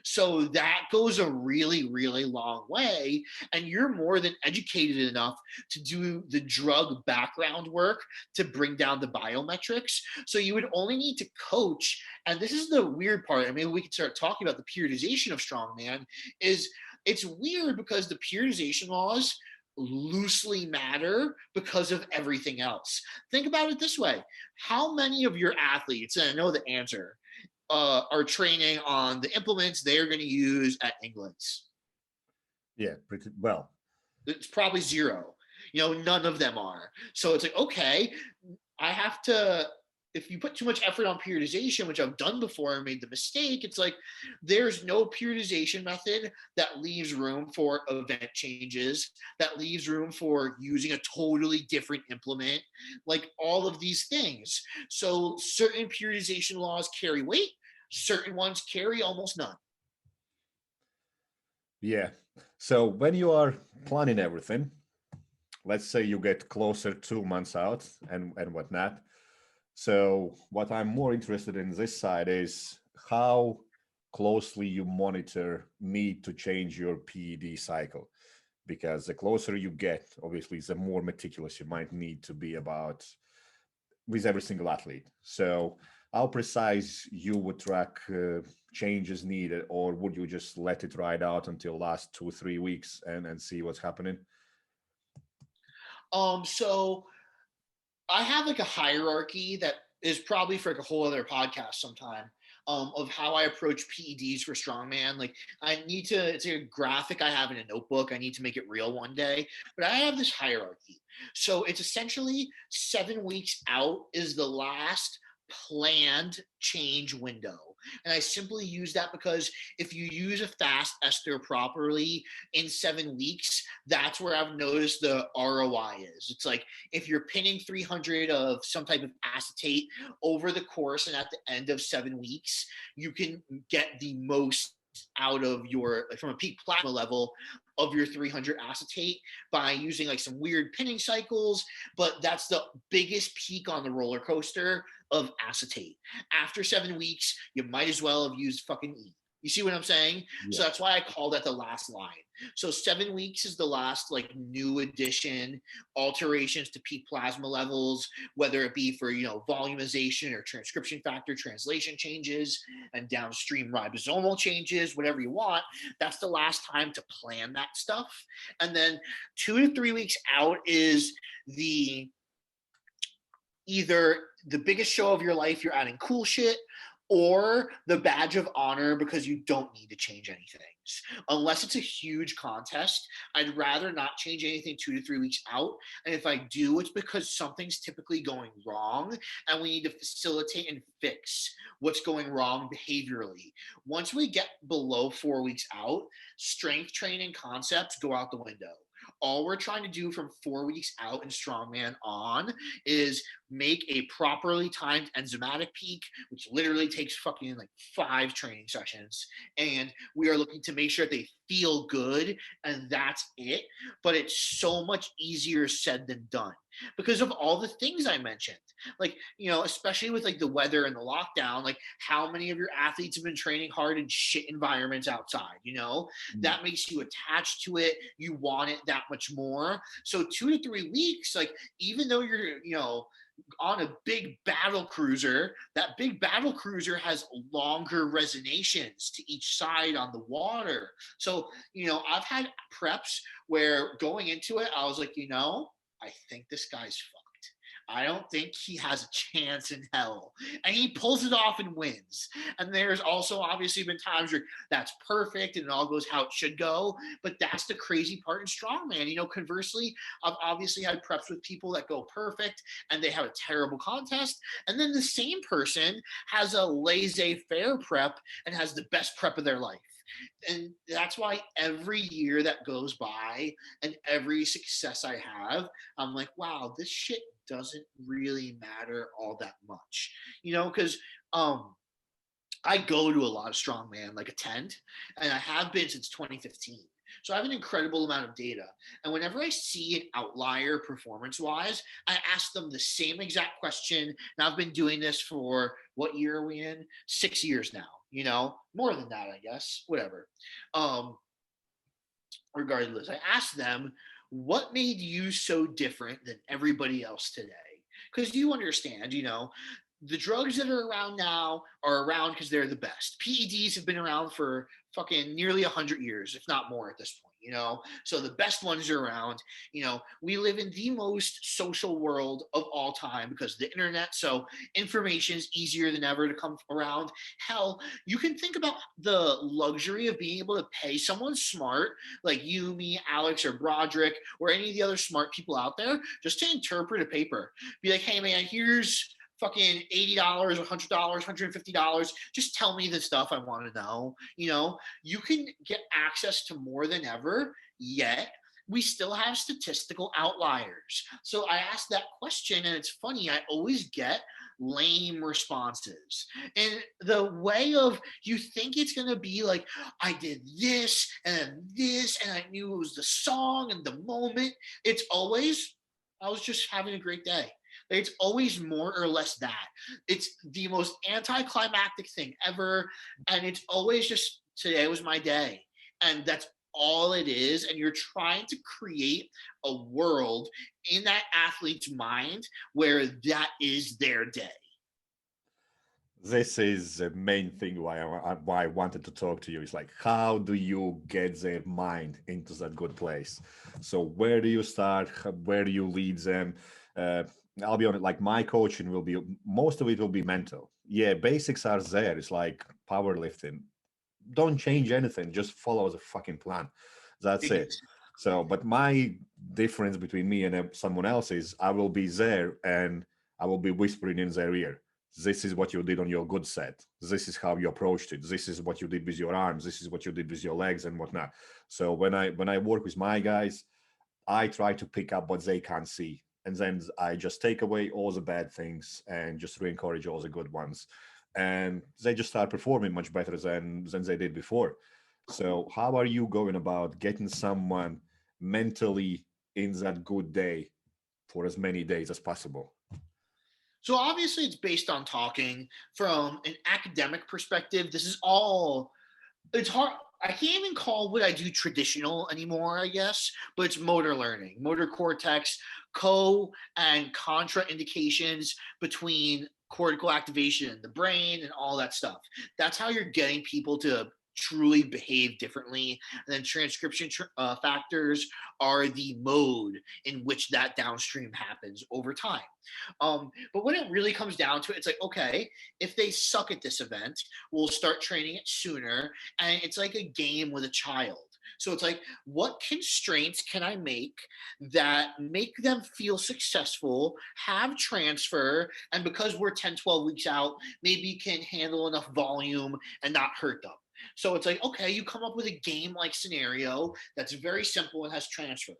So that goes a really, really long way. And you're more than educated enough to do the drug background work to bring down the biometrics. So you would only need to coach. And this is the weird part. I mean, we could start talking about the periodization of strongman. Is it's weird because the periodization laws loosely matter because of everything else. Think about it this way. How many of your athletes, and I know the answer, are training on the implements they're going to use at England's? Yeah, pretty well. It's probably zero. None of them are. So it's like, okay, I have to, if you put too much effort on periodization, which I've done before and made the mistake, it's like there's no periodization method that leaves room for event changes, that leaves room for using a totally different implement, like all of these things. So certain periodization laws carry weight, certain ones carry almost none. Yeah. So when you are planning everything, let's say you get closer 2 months out and whatnot. So what I'm more interested in this side is how closely you monitor need to change your PED cycle, because the closer you get, obviously, the more meticulous you might need to be about with every single athlete. So how precise you would track changes needed, or would you just let it ride out until last 2 3 weeks and see what's happening? So I have like a hierarchy that is probably for like a whole other podcast sometime, of how I approach PEDs for strongman. Like it's a graphic I have in a notebook. I need to make it real one day, but I have this hierarchy. So it's essentially 7 weeks out is the last planned change window. And I simply use that because if you use a fast ester properly in 7 weeks, that's where I've noticed the ROI is. It's like if you're pinning 300 of some type of acetate over the course and at the end of 7 weeks, you can get the most out of your, like, from a peak plasma level of your 300 acetate by using like some weird pinning cycles. But that's the biggest peak on the roller coaster of acetate. After 7 weeks, you might as well have used fucking E. You see what I'm saying? Yeah. So that's why I call that the last line. So 7 weeks is the last like new addition, alterations to peak plasma levels, whether it be for, you know, volumization or transcription factor translation changes and downstream ribosomal changes, whatever you want. That's the last time to plan that stuff. And then 2 to 3 weeks out is the either the biggest show of your life, you're adding cool shit, or the badge of honor because you don't need to change anything. Unless it's a huge contest, I'd rather not change anything 2 to 3 weeks out. And if I do, it's because something's typically going wrong and we need to facilitate and fix what's going wrong behaviorally. Once we get below 4 weeks out, strength training concepts go out the window. All we're trying to do from 4 weeks out in Strongman on is make a properly timed enzymatic peak, which literally takes fucking like 5 training sessions. And we are looking to make sure they feel good, and that's it. But it's so much easier said than done because of all the things I mentioned. Like, you know, especially with like the weather and the lockdown, like how many of your athletes have been training hard in shit environments outside, you know? That makes you attached to it. You want it that much more. So 2 to 3 weeks, like even though you're, you know, on a big battle cruiser, that big battle cruiser has longer resonations to each side on the water. So, you know, I've had preps where going into it, I was like, you know, I think this guy's fucked. I don't think he has a chance in hell. And he pulls it off and wins. And there's also obviously been times where that's perfect and it all goes how it should go. But that's the crazy part in Strongman. You know, conversely, I've obviously had preps with people that go perfect and they have a terrible contest. And then the same person has a laissez-faire prep and has the best prep of their life. And that's why every year that goes by and every success I have, I'm like, wow, this shit doesn't really matter all that much, you know, because I go to a lot of strongman, like attend, and I have been since 2015. So I have an incredible amount of data. And whenever I see an outlier performance wise, I ask them the same exact question. And I've been doing this for what year are we in? 6 years now, you know, more than that, I guess, whatever. Regardless, I asked them, what made you so different than everybody else today? Because you understand, you know, the drugs that are around now are around because they're the best. PEDs have been around for fucking nearly 100 years, if not more at this point, you know? So the best ones are around. You know, we live in the most social world of all time because of the internet. So information is easier than ever to come around. Hell, you can think about the luxury of being able to pay someone smart like you, me, Alex, or Broderick, or any of the other smart people out there just to interpret a paper. Be like, hey man, here's fucking $80, $100, $150. Just tell me the stuff I want to know. You know, you can get access to more than ever, yet we still have statistical outliers. So I asked that question, and it's funny, I always get lame responses. And the way of you think it's going to be like, I did this and this, and I knew it was the song and the moment. It's always, I was just having a great day. It's always more or less that. It's the most anticlimactic thing ever. And it's always just, today was my day. And that's all it is. And you're trying to create a world in that athlete's mind where that is their day. This is the main thing why I wanted to talk to you. It's like, how do you get their mind into that good place? So where do you start? Where do you lead them? I'll be honest, like my coaching will be, most of it will be mental. Yeah, basics are there. It's like powerlifting. Don't change anything. Just follow the fucking plan. That's it. So, but my difference between me and someone else is I will be there and I will be whispering in their ear. This is what you did on your good set. This is how you approached it. This is what you did with your arms. This is what you did with your legs and whatnot. So when I work with my guys, I try to pick up what they can't see. And then I just take away all the bad things and just re-encourage all the good ones. And they just start performing much better than they did before. So how are you going about getting someone mentally in that good day for as many days as possible? So obviously it's based on talking. From an academic perspective, this is all, it's hard. I can't even call what I do traditional anymore, I guess, but it's motor learning, motor cortex, co and contra indications between cortical activation in the brain and all that stuff. That's how you're getting people to truly behave differently. And then transcription factors are the mode in which that downstream happens over time. But when it really comes down to it, it's like, okay, if they suck at this event, we'll start training it sooner. And it's like a game with a child. So it's like, what constraints can I make that make them feel successful, have transfer, and because we're 10, 12 weeks out, maybe can handle enough volume and not hurt them. So it's like, okay, you come up with a game like scenario that's very simple and has transfer.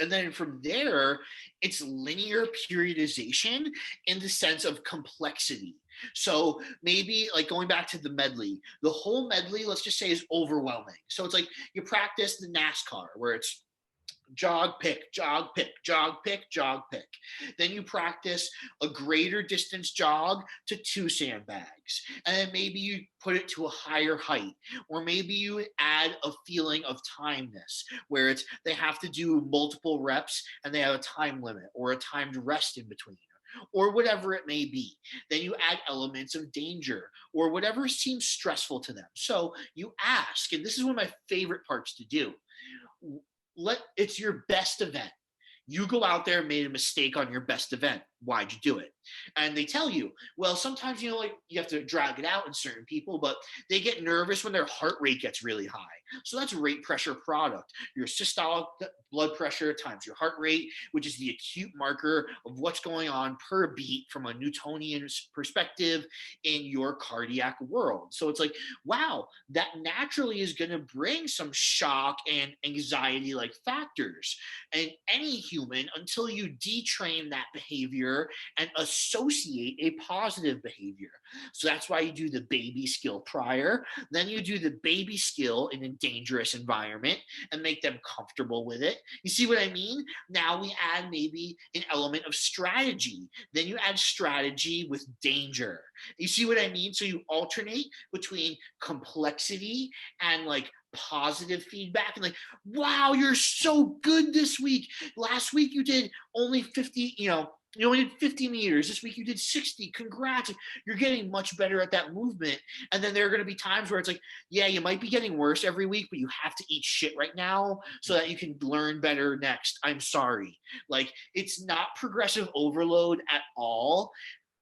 And then from there, it's linear periodization in the sense of complexity. So maybe like going back to the medley, the whole medley, let's just say, is overwhelming. So it's like you practice the NASCAR where it's jog, pick, jog, pick, jog, pick, jog, pick. Then you practice a greater distance jog to 2 sandbags. And then maybe you put it to a higher height. Or maybe you add a feeling of timeness where it's they have to do multiple reps and they have a time limit or a timed rest in between, or whatever it may be. Then you add elements of danger or whatever seems stressful to them. So you ask, and this is one of my favorite parts to do. It's your best event. You go out there and made a mistake on your best event. Why'd you do it? And they tell you, well, sometimes, like you have to drag it out in certain people, but they get nervous when their heart rate gets really high. So that's rate pressure product. Your systolic blood pressure times your heart rate, which is the acute marker of what's going on per beat from a Newtonian perspective in your cardiac world. So it's like, wow, that naturally is going to bring some shock and anxiety like factors in any human until you detrain that behavior and associate a positive behavior. So that's why you do the baby skill prior. Then you do the baby skill in a dangerous environment and make them comfortable with it. You see what I mean? Now we add maybe an element of strategy. Then you add strategy with danger. You see what I mean? So you alternate between complexity and like positive feedback and like, wow, you're so good this week. Last week you did only 50, you only did 50 meters. This week you did 60. Congrats. You're getting much better at that movement. And then there are going to be times where it's like, yeah, you might be getting worse every week, but you have to eat shit right now so that you can learn better next. I'm sorry. Like, it's not progressive overload at all.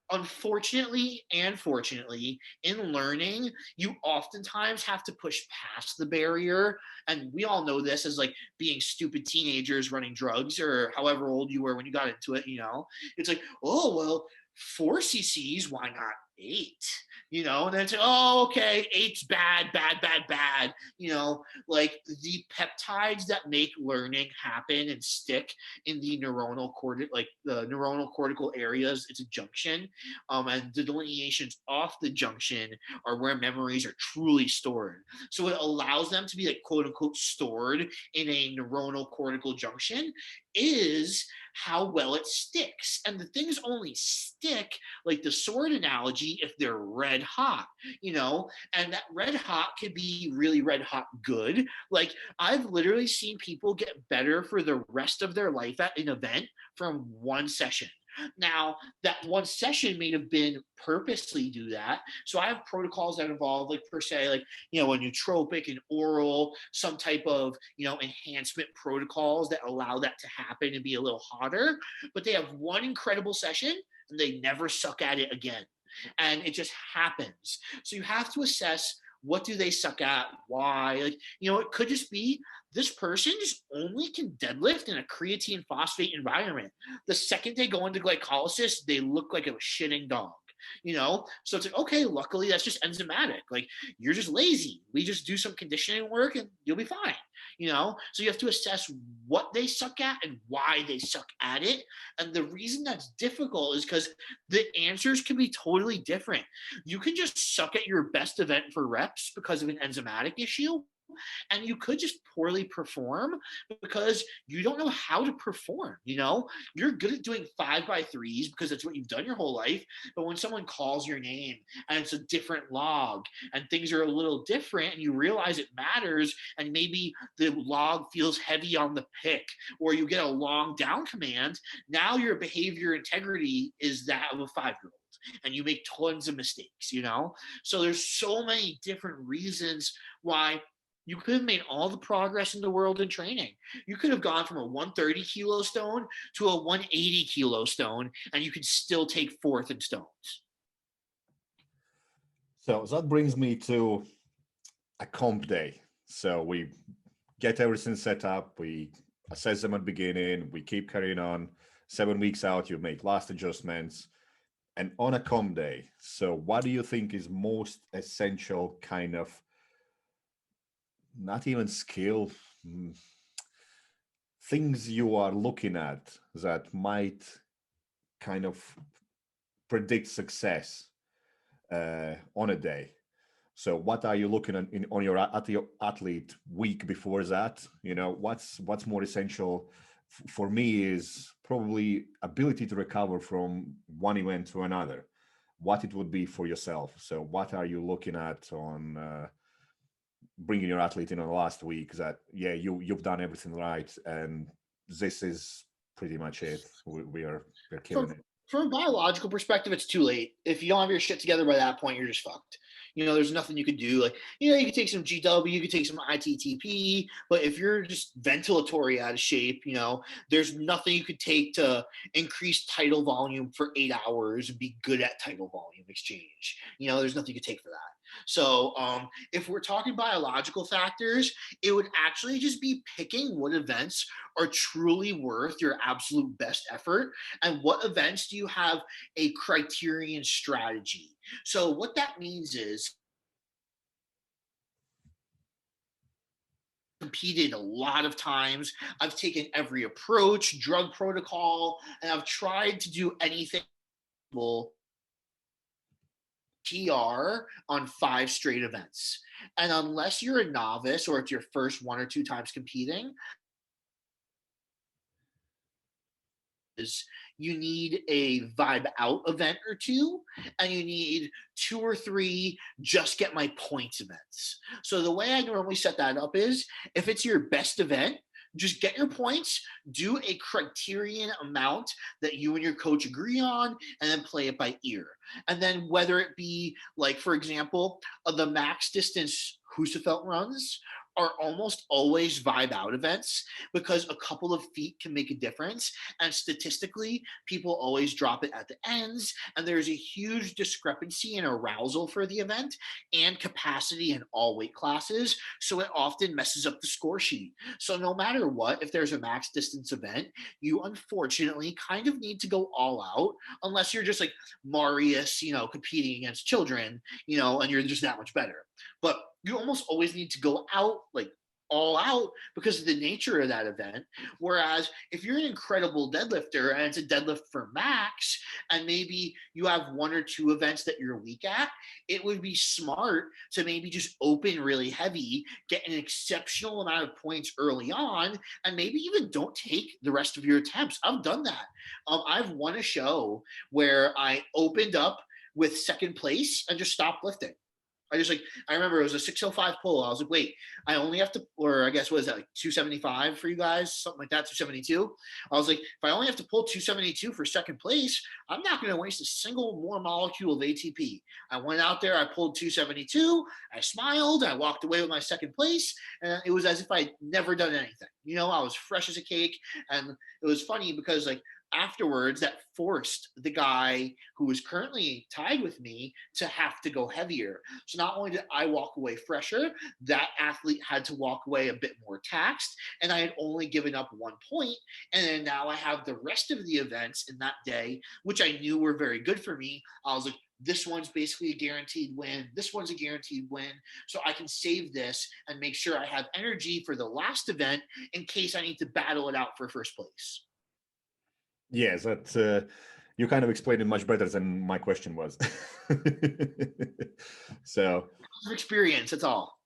Unfortunately and fortunately, in learning, you oftentimes have to push past the barrier. And we all know this as like being stupid teenagers running drugs or however old you were when you got into it. It's like, oh, well, 4 cc's, why not 8? And then it's like, oh, okay, 8's bad, bad, bad, bad. Like the peptides that make learning happen and stick in the neuronal like the neuronal cortical areas, it's a junction. And the delineations off the junction are where memories are truly stored. So it allows them to be like quote unquote stored in a neuronal cortical junction is how well it sticks. And the things only stick, like the sword analogy, if they're red hot, and that red hot could be really red hot good. Like I've literally seen people get better for the rest of their life at an event from one session. Now, that one session may have been purposely do that. So I have protocols that involve, like, per se, like, a nootropic, an oral, some type of, enhancement protocols that allow that to happen and be a little hotter. But they have one incredible session and they never suck at it again. And it just happens. So you have to assess, what do they suck at? Why? Like, it could just be this person just only can deadlift in a creatine phosphate environment. The second they go into glycolysis, they look like a shitting dog. So it's like, okay, luckily that's just enzymatic. Like, you're just lazy. We just do some conditioning work and you'll be fine. So you have to assess what they suck at and why they suck at it. And the reason that's difficult is because the answers can be totally different. You can just suck at your best event for reps because of an enzymatic issue, and you could just poorly perform because you don't know how to perform. You're good at doing 5x3s because that's what you've done your whole life, but when someone calls your name and it's a different log and things are a little different and you realize it matters, and maybe the log feels heavy on the pick, or you get a long down command, now your behavior integrity is that of a 5-year-old and you make tons of mistakes. So there's so many different reasons why you could have made all the progress in the world in training. You could have gone from a 130 kilo stone to a 180 kilo stone, and you could still take fourth in stones. So that brings me to a comp day. So we get everything set up, we assess them at the beginning, we keep carrying on. 7 weeks out, you make last adjustments. And on a comp day, so what do you think is most essential kind of, not even skill, things you are looking at that might kind of predict success on a day? So what are you looking on your athlete week before that? What's more essential for me is probably ability to recover from one event to another, what it would be for yourself. So what are you looking at on bringing your athlete in on the last week that, yeah, you've done everything right, and this is pretty much it. We're killing it. From a biological perspective, it's too late. If you don't have your shit together by that point, you're just fucked. There's nothing you could do. Like, you could take some GW, you could take some ITTP, but if you're just ventilatory out of shape, there's nothing you could take to increase tidal volume for 8 hours and be good at tidal volume exchange. There's nothing you could take for that. So if we're talking biological factors, it would actually just be picking what events are truly worth your absolute best effort, and what events do you have a criterion strategy. So what that means is, competed a lot of times. I've taken every approach, drug protocol, and I've tried to do anything TR on 5 straight events. And unless you're a novice or it's your first 1 or 2 times competing, you need a vibe out event or 2, and you need 2 or 3 just get my points events. So the way I normally set that up is, if it's your best event, just get your points, do a criterion amount that you and your coach agree on, and then play it by ear. And then whether it be, like, for example, the max distance Husafelt runs are almost always vibe out events, because a couple of feet can make a difference. And statistically, people always drop it at the ends. And there's a huge discrepancy in arousal for the event and capacity in all weight classes. So it often messes up the score sheet. So no matter what, if there's a max distance event, you unfortunately kind of need to go all out, unless you're just like Marius, competing against children, and you're just that much better. But you almost always need to go out, like all out, because of the nature of that event. Whereas if you're an incredible deadlifter and it's a deadlift for max, and maybe you have 1 or 2 events that you're weak at, it would be smart to maybe just open really heavy, get an exceptional amount of points early on, and maybe even don't take the rest of your attempts. I've done that. I've won a show where I opened up with second place and just stopped lifting. I remember it was a 605 pull. I was like, wait, I only have to, or I guess, what is that, like 275 for you guys? Something like that, 272. I was like, if I only have to pull 272 for second place, I'm not going to waste a single more molecule of ATP. I went out there, I pulled 272, I smiled, I walked away with my second place, and it was as if I'd never done anything. I was fresh as a cake. And it was funny because, like, afterwards that forced the guy who was currently tied with me to have to go heavier. So not only did I walk away fresher, that athlete had to walk away a bit more taxed, and I had only given up 1 point. And then now I have the rest of the events in that day, which I knew were very good for me. I was like, this one's basically a guaranteed win. This one's a guaranteed win. So I can save this and make sure I have energy for the last event in case I need to battle it out for first place. Yes, that you kind of explained it much better than my question was. So Experience, that's all.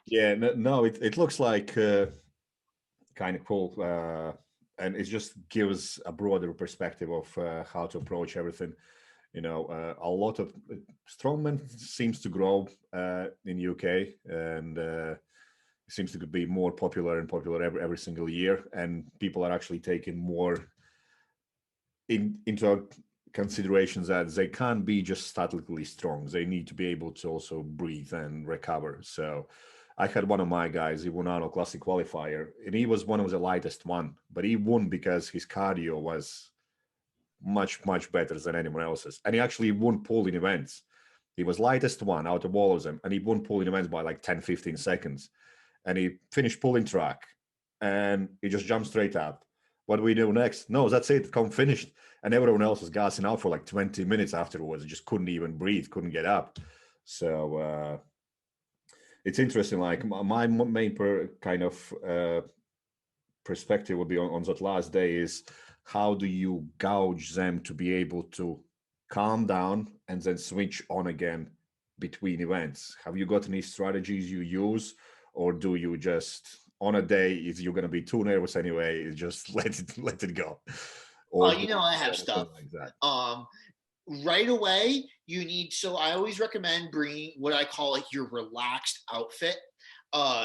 yeah, no, it looks like kind of cool, and it just gives a broader perspective of how to approach everything. You know, a lot of strongman seems to grow in UK, and seems to be more popular and popular every single year, and people are actually taking more into considerations that they can't be just statically strong. They need to be able to also breathe and recover. So I had one of my guys, he won out a classic qualifier, and he was one of the lightest one, but he won because his cardio was much better than anyone else's. And he actually won pulling events. He was lightest one out of all of them, and he won pulling events by like 10-15 seconds. And he finished pulling track, and he just jumped straight up. What do we do next? No, that's it. Come finished. And everyone else was gassing out for like 20 minutes afterwards. Just couldn't even breathe, couldn't get up. So it's interesting. Like my main kind of perspective would be on that last day is how do you gauge them to be able to calm down and then switch on again between events? Have you got any strategies you use, or do you just on a day if you're going to be too nervous anyway, just let it go? Or I have stuff. Like that? Right away, you need. So I always recommend bringing what I call like your relaxed outfit.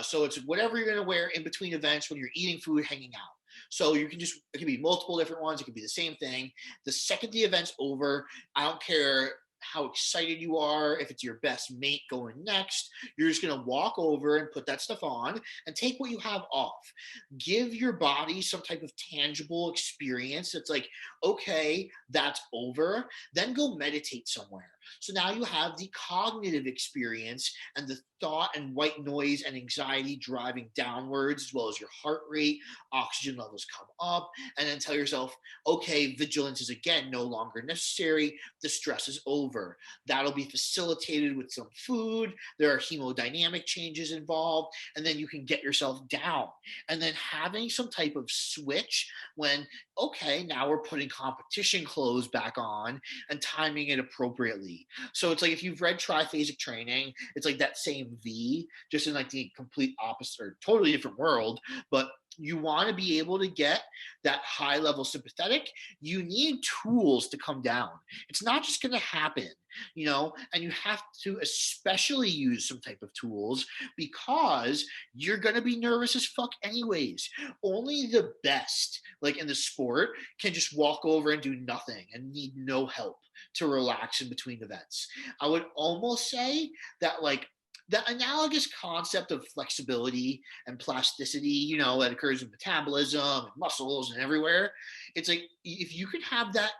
So it's whatever you're going to wear in between events when you're eating food, hanging out. So you can just, it can be multiple different ones. It can be the same thing. The second the event's over, I don't care how excited you are, if it's your best mate going next, you're just going to walk over and put that stuff on and take what you have off. Give your body some type of tangible experience. It's like, okay, that's over. Then go meditate somewhere. So now you have the cognitive experience and the thought and white noise and anxiety driving downwards, as well as your heart rate, oxygen levels come up, and then tell yourself, okay, vigilance is again no longer necessary. The stress is over. That'll be facilitated with some food. There are hemodynamic changes involved, and then you can get yourself down. And then having some type of switch when, okay, now we're putting competition clothes back on and timing it appropriately. So it's like if you've read triphasic training, it's like that same V, just in like the complete opposite or totally different world. But you want to be able to get that high level sympathetic. You need tools to come down. It's not just going to happen, and you have to especially use some type of tools because you're going to be nervous as fuck anyways. Only the best, like in the sport, can just walk over and do nothing and need no help to relax in between events. I would almost say that like the analogous concept of flexibility and plasticity, that occurs in metabolism and muscles and everywhere. It's like if you could have that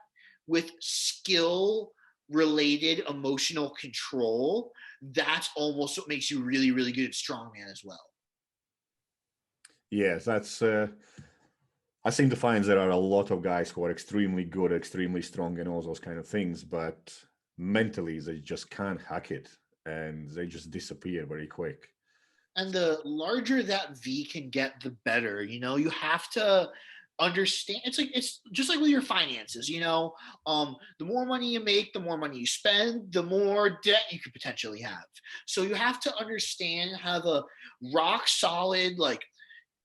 with skill related emotional control, that's almost what makes you really, really good at strongman as well. Yes, that's I seem to find there are a lot of guys who are extremely good, extremely strong and all those kind of things, but mentally they just can't hack it and they just disappear very quick. And the larger that V can get, the better. You have to understand. It's just like with your finances. The more money you make, the more money you spend, the more debt you could potentially have. So you have to understand, have a rock solid like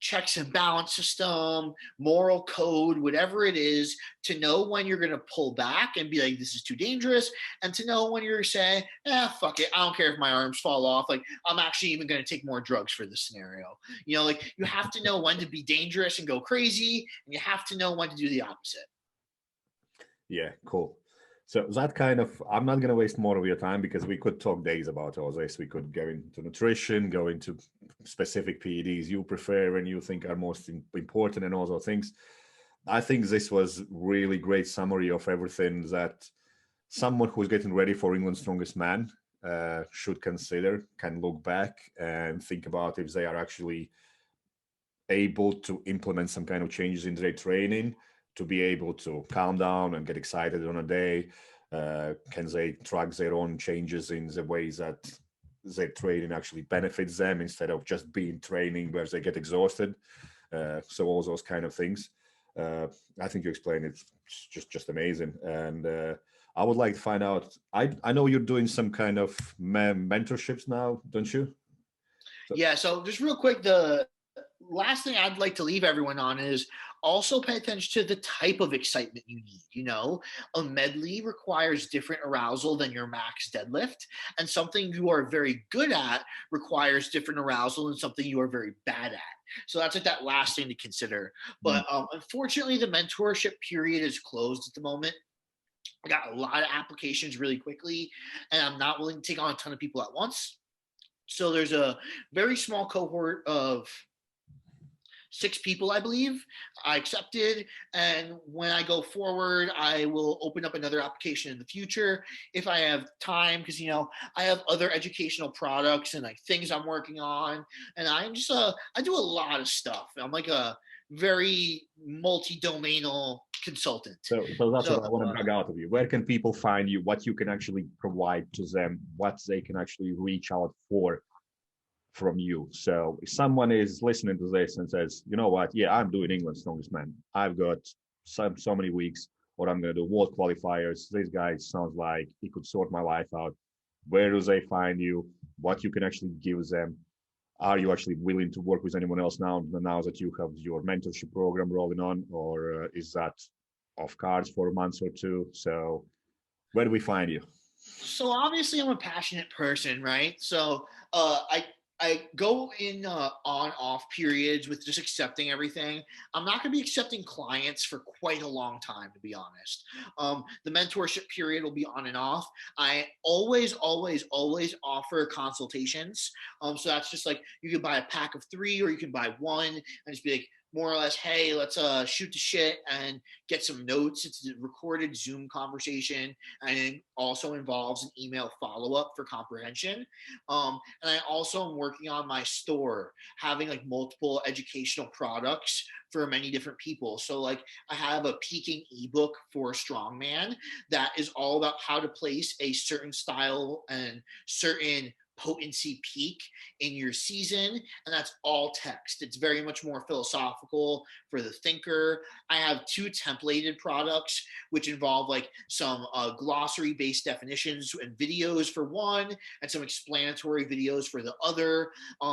checks and balance system, moral code, whatever it is, to know when you're going to pull back and be like, this is too dangerous, and to know when you're saying, fuck it, I don't care if my arms fall off. Like, I'm actually even going to take more drugs for this scenario. Like you have to know when to be dangerous and go crazy, and you have to know when to do the opposite. Yeah, cool. So that kind of, I'm not going to waste more of your time because we could talk days about all this. We could go into nutrition, go into specific PEDs you prefer and you think are most important and all those things. I think this was really great summary of everything that someone who's getting ready for England's Strongest Man should consider, can look back and think about if they are actually able to implement some kind of changes in their training, to be able to calm down and get excited on a day. Can they track their own changes in the ways that their training actually benefits them instead of just being training where they get exhausted? So all those kind of things. I think you explained it just amazing. And I would like to find out. I know you're doing some kind of mentorships now, don't you? Yeah. So just real quick, the last thing I'd like to leave everyone on is also pay attention to the type of excitement you need. You know, a medley requires different arousal than your max deadlift, and something you are very good at requires different arousal than something you are very bad at. So that's like that last thing to consider. But unfortunately, the mentorship period is closed at the moment. I got a lot of applications really quickly, and I'm not willing to take on a ton of people at once. So there's a very small cohort of 6 people, I believe, I accepted. And when I go forward, I will open up another application in the future if I have time, because, you know, I have other educational products and like things I'm working on. And I'm just, I do a lot of stuff. I'm like a very multi-domainal consultant. So that's what I want to drag out of you. Where can people find you? What you can actually provide to them? What they can actually reach out for from you? So if someone is listening to this and says, you know what, yeah, I'm doing England's Strongest Man. I've got so many weeks, or I'm going to do world qualifiers. This guy sounds like he could sort my life out. Where do they find you? What you can actually give them? Are you actually willing to work with anyone else now that you have your mentorship program rolling on, or is that off cards for a month or two? So where do we find you? So obviously I'm a passionate person, right? So I go in on off periods with just accepting everything. I'm not going to be accepting clients for quite a long time, to be honest. The mentorship period will be on and off. I always offer consultations. So that's just like you can buy a pack of 3 or you can buy one and just be like, more or less, hey, let's shoot the shit and get some notes. It's a recorded Zoom conversation, and it also involves an email follow-up for comprehension. And I also am working on my store, having like multiple educational products for many different people. So like I have a peaking ebook for Strongman that is all about how to place a certain style and certain potency peak in your season, and that's all text. It's very much more philosophical for the thinker. I have 2 templated products which involve like some glossary based definitions and videos for one and some explanatory videos for the other,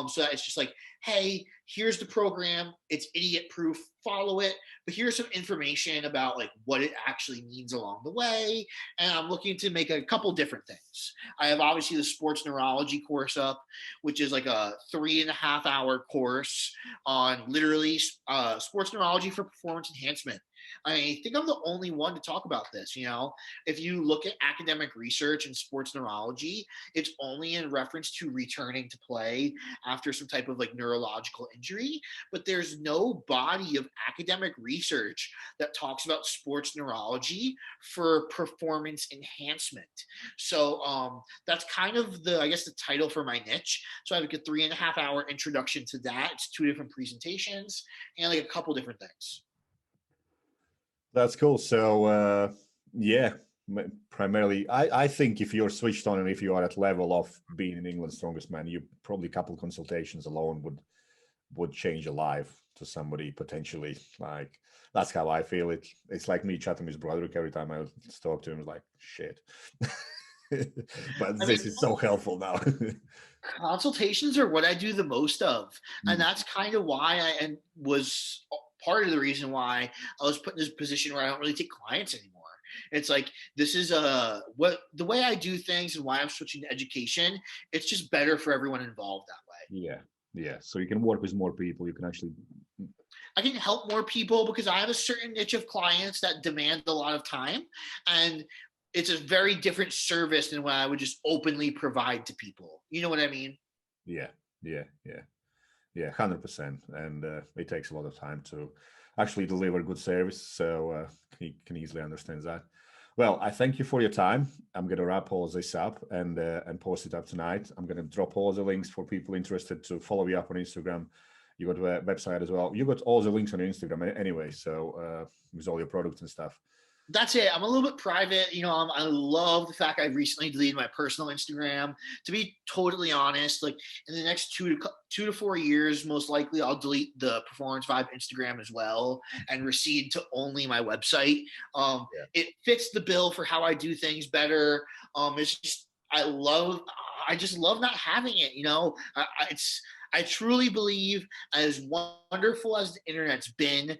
so that it's just like, hey, here's the program, it's idiot proof, follow it, but here's some information about like what it actually means along the way. And I'm looking to make a couple different things. I have obviously the sports neurology course up, which is like a 3.5-hour course on literally sports neurology for performance enhancement. I think I'm the only one to talk about this. You know, if you look at academic research in sports neurology, it's only in reference to returning to play after some type of like neurological injury, but there's no body of academic research that talks about sports neurology for performance enhancement. So that's kind of the, I guess, the title for my niche. So I have like a 3.5-hour introduction to that. It's 2 different presentations and like a couple different things. That's cool. So yeah, primarily, I think if you're switched on and if you are at level of being in England's Strongest Man, you probably a couple consultations alone would change your life to somebody potentially. Like that's how I feel it. It's like me chatting with his brother every time I talk to him. It's like shit. But this is so helpful now. Consultations are what I do the most of, and that's kind of why I was part of the reason why I was put in this position where I don't really take clients anymore. It's like this is what the way I do things and why I'm switching to education. It's just better for everyone involved that way. Yeah. So you can work with more people. You can actually. I can help more people because I have a certain niche of clients that demand a lot of time, and it's a very different service than what I would just openly provide to people. You know what I mean? Yeah, 100%. And it takes a lot of time to actually deliver good service. So he can easily understand that. Well, I thank you for your time. I'm going to wrap all this up and post it up tonight. I'm going to drop all the links for people interested to follow you up on Instagram. You got a website as well. You got all the links on your Instagram anyway, so with all your products and stuff. That's it. I'm a little bit private. I love the fact I recently deleted my personal Instagram. To be totally honest, like in the next 2 to 4 years, most likely I'll delete the Performance Vibe Instagram as well and recede to only my website. It fits the bill for how I do things better. It's just I just love not having it. I truly believe, as wonderful as the internet's been,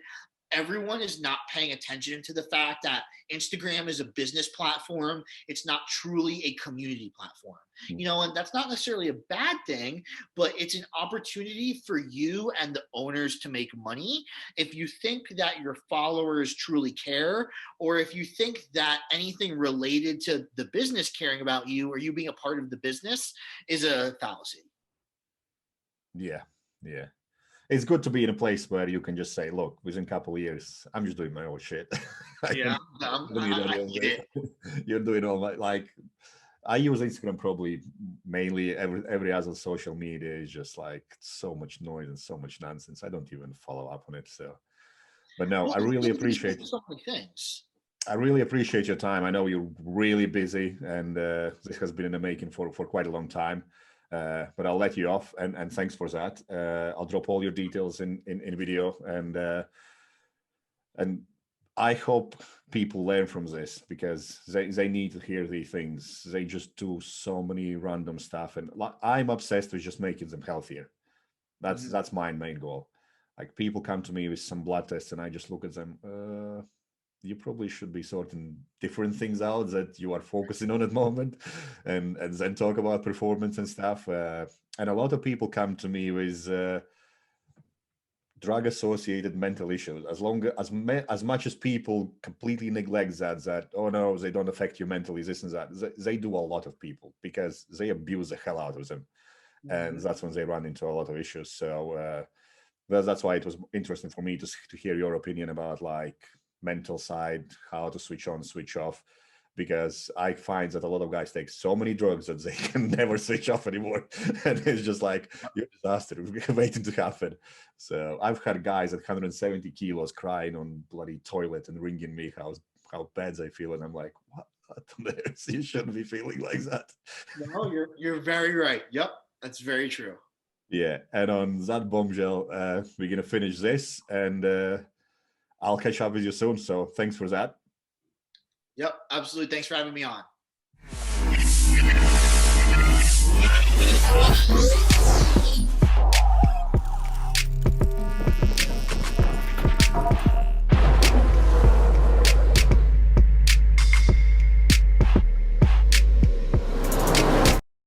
everyone is not paying attention to the fact that Instagram is a business platform. It's not truly a community platform, and that's not necessarily a bad thing, but it's an opportunity for you and the owners to make money. If you think that your followers truly care, or if you think that anything related to the business caring about you or you being a part of the business is a fallacy. Yeah. It's good to be in a place where you can just say, look, within a couple of years, I'm just doing my own shit. Yeah, you're doing all my, like, I use Instagram probably mainly every other social media is just like so much noise and so much nonsense. I don't even follow up on it. So, but no, I really appreciate so many things. I really appreciate your time. I know you're really busy, and this has been in the making for quite a long time. But I'll let you off, and thanks for that. I'll drop all your details in video, and I hope people learn from this, because they need to hear these things. They just do so many random stuff, and I'm obsessed with just making them healthier. That's my main goal. Like, people come to me with some blood tests, and I just look at them. You probably should be sorting different things out that you are focusing on at the moment, and then talk about performance and stuff. And a lot of people come to me with drug associated mental issues. As much as people completely neglect that, oh no, they don't affect you mentally, this and that, they do a lot of people, because they abuse the hell out of them. And that's when they run into a lot of issues. So that's why it was interesting for me to hear your opinion about, like, mental side, how to switch on, switch off, because I find that a lot of guys take so many drugs that they can never switch off anymore. And it's just like, you're a disaster waiting to happen. So I've had guys at 170 kilos crying on bloody toilet and ringing me how bad they feel. And I'm like, what? You shouldn't be feeling like that. No, you're very right. Yep, that's very true. Yeah. And on that bombshell, we're going to finish this, and I'll catch up with you soon. So thanks for that. Yep, absolutely. Thanks for having me on.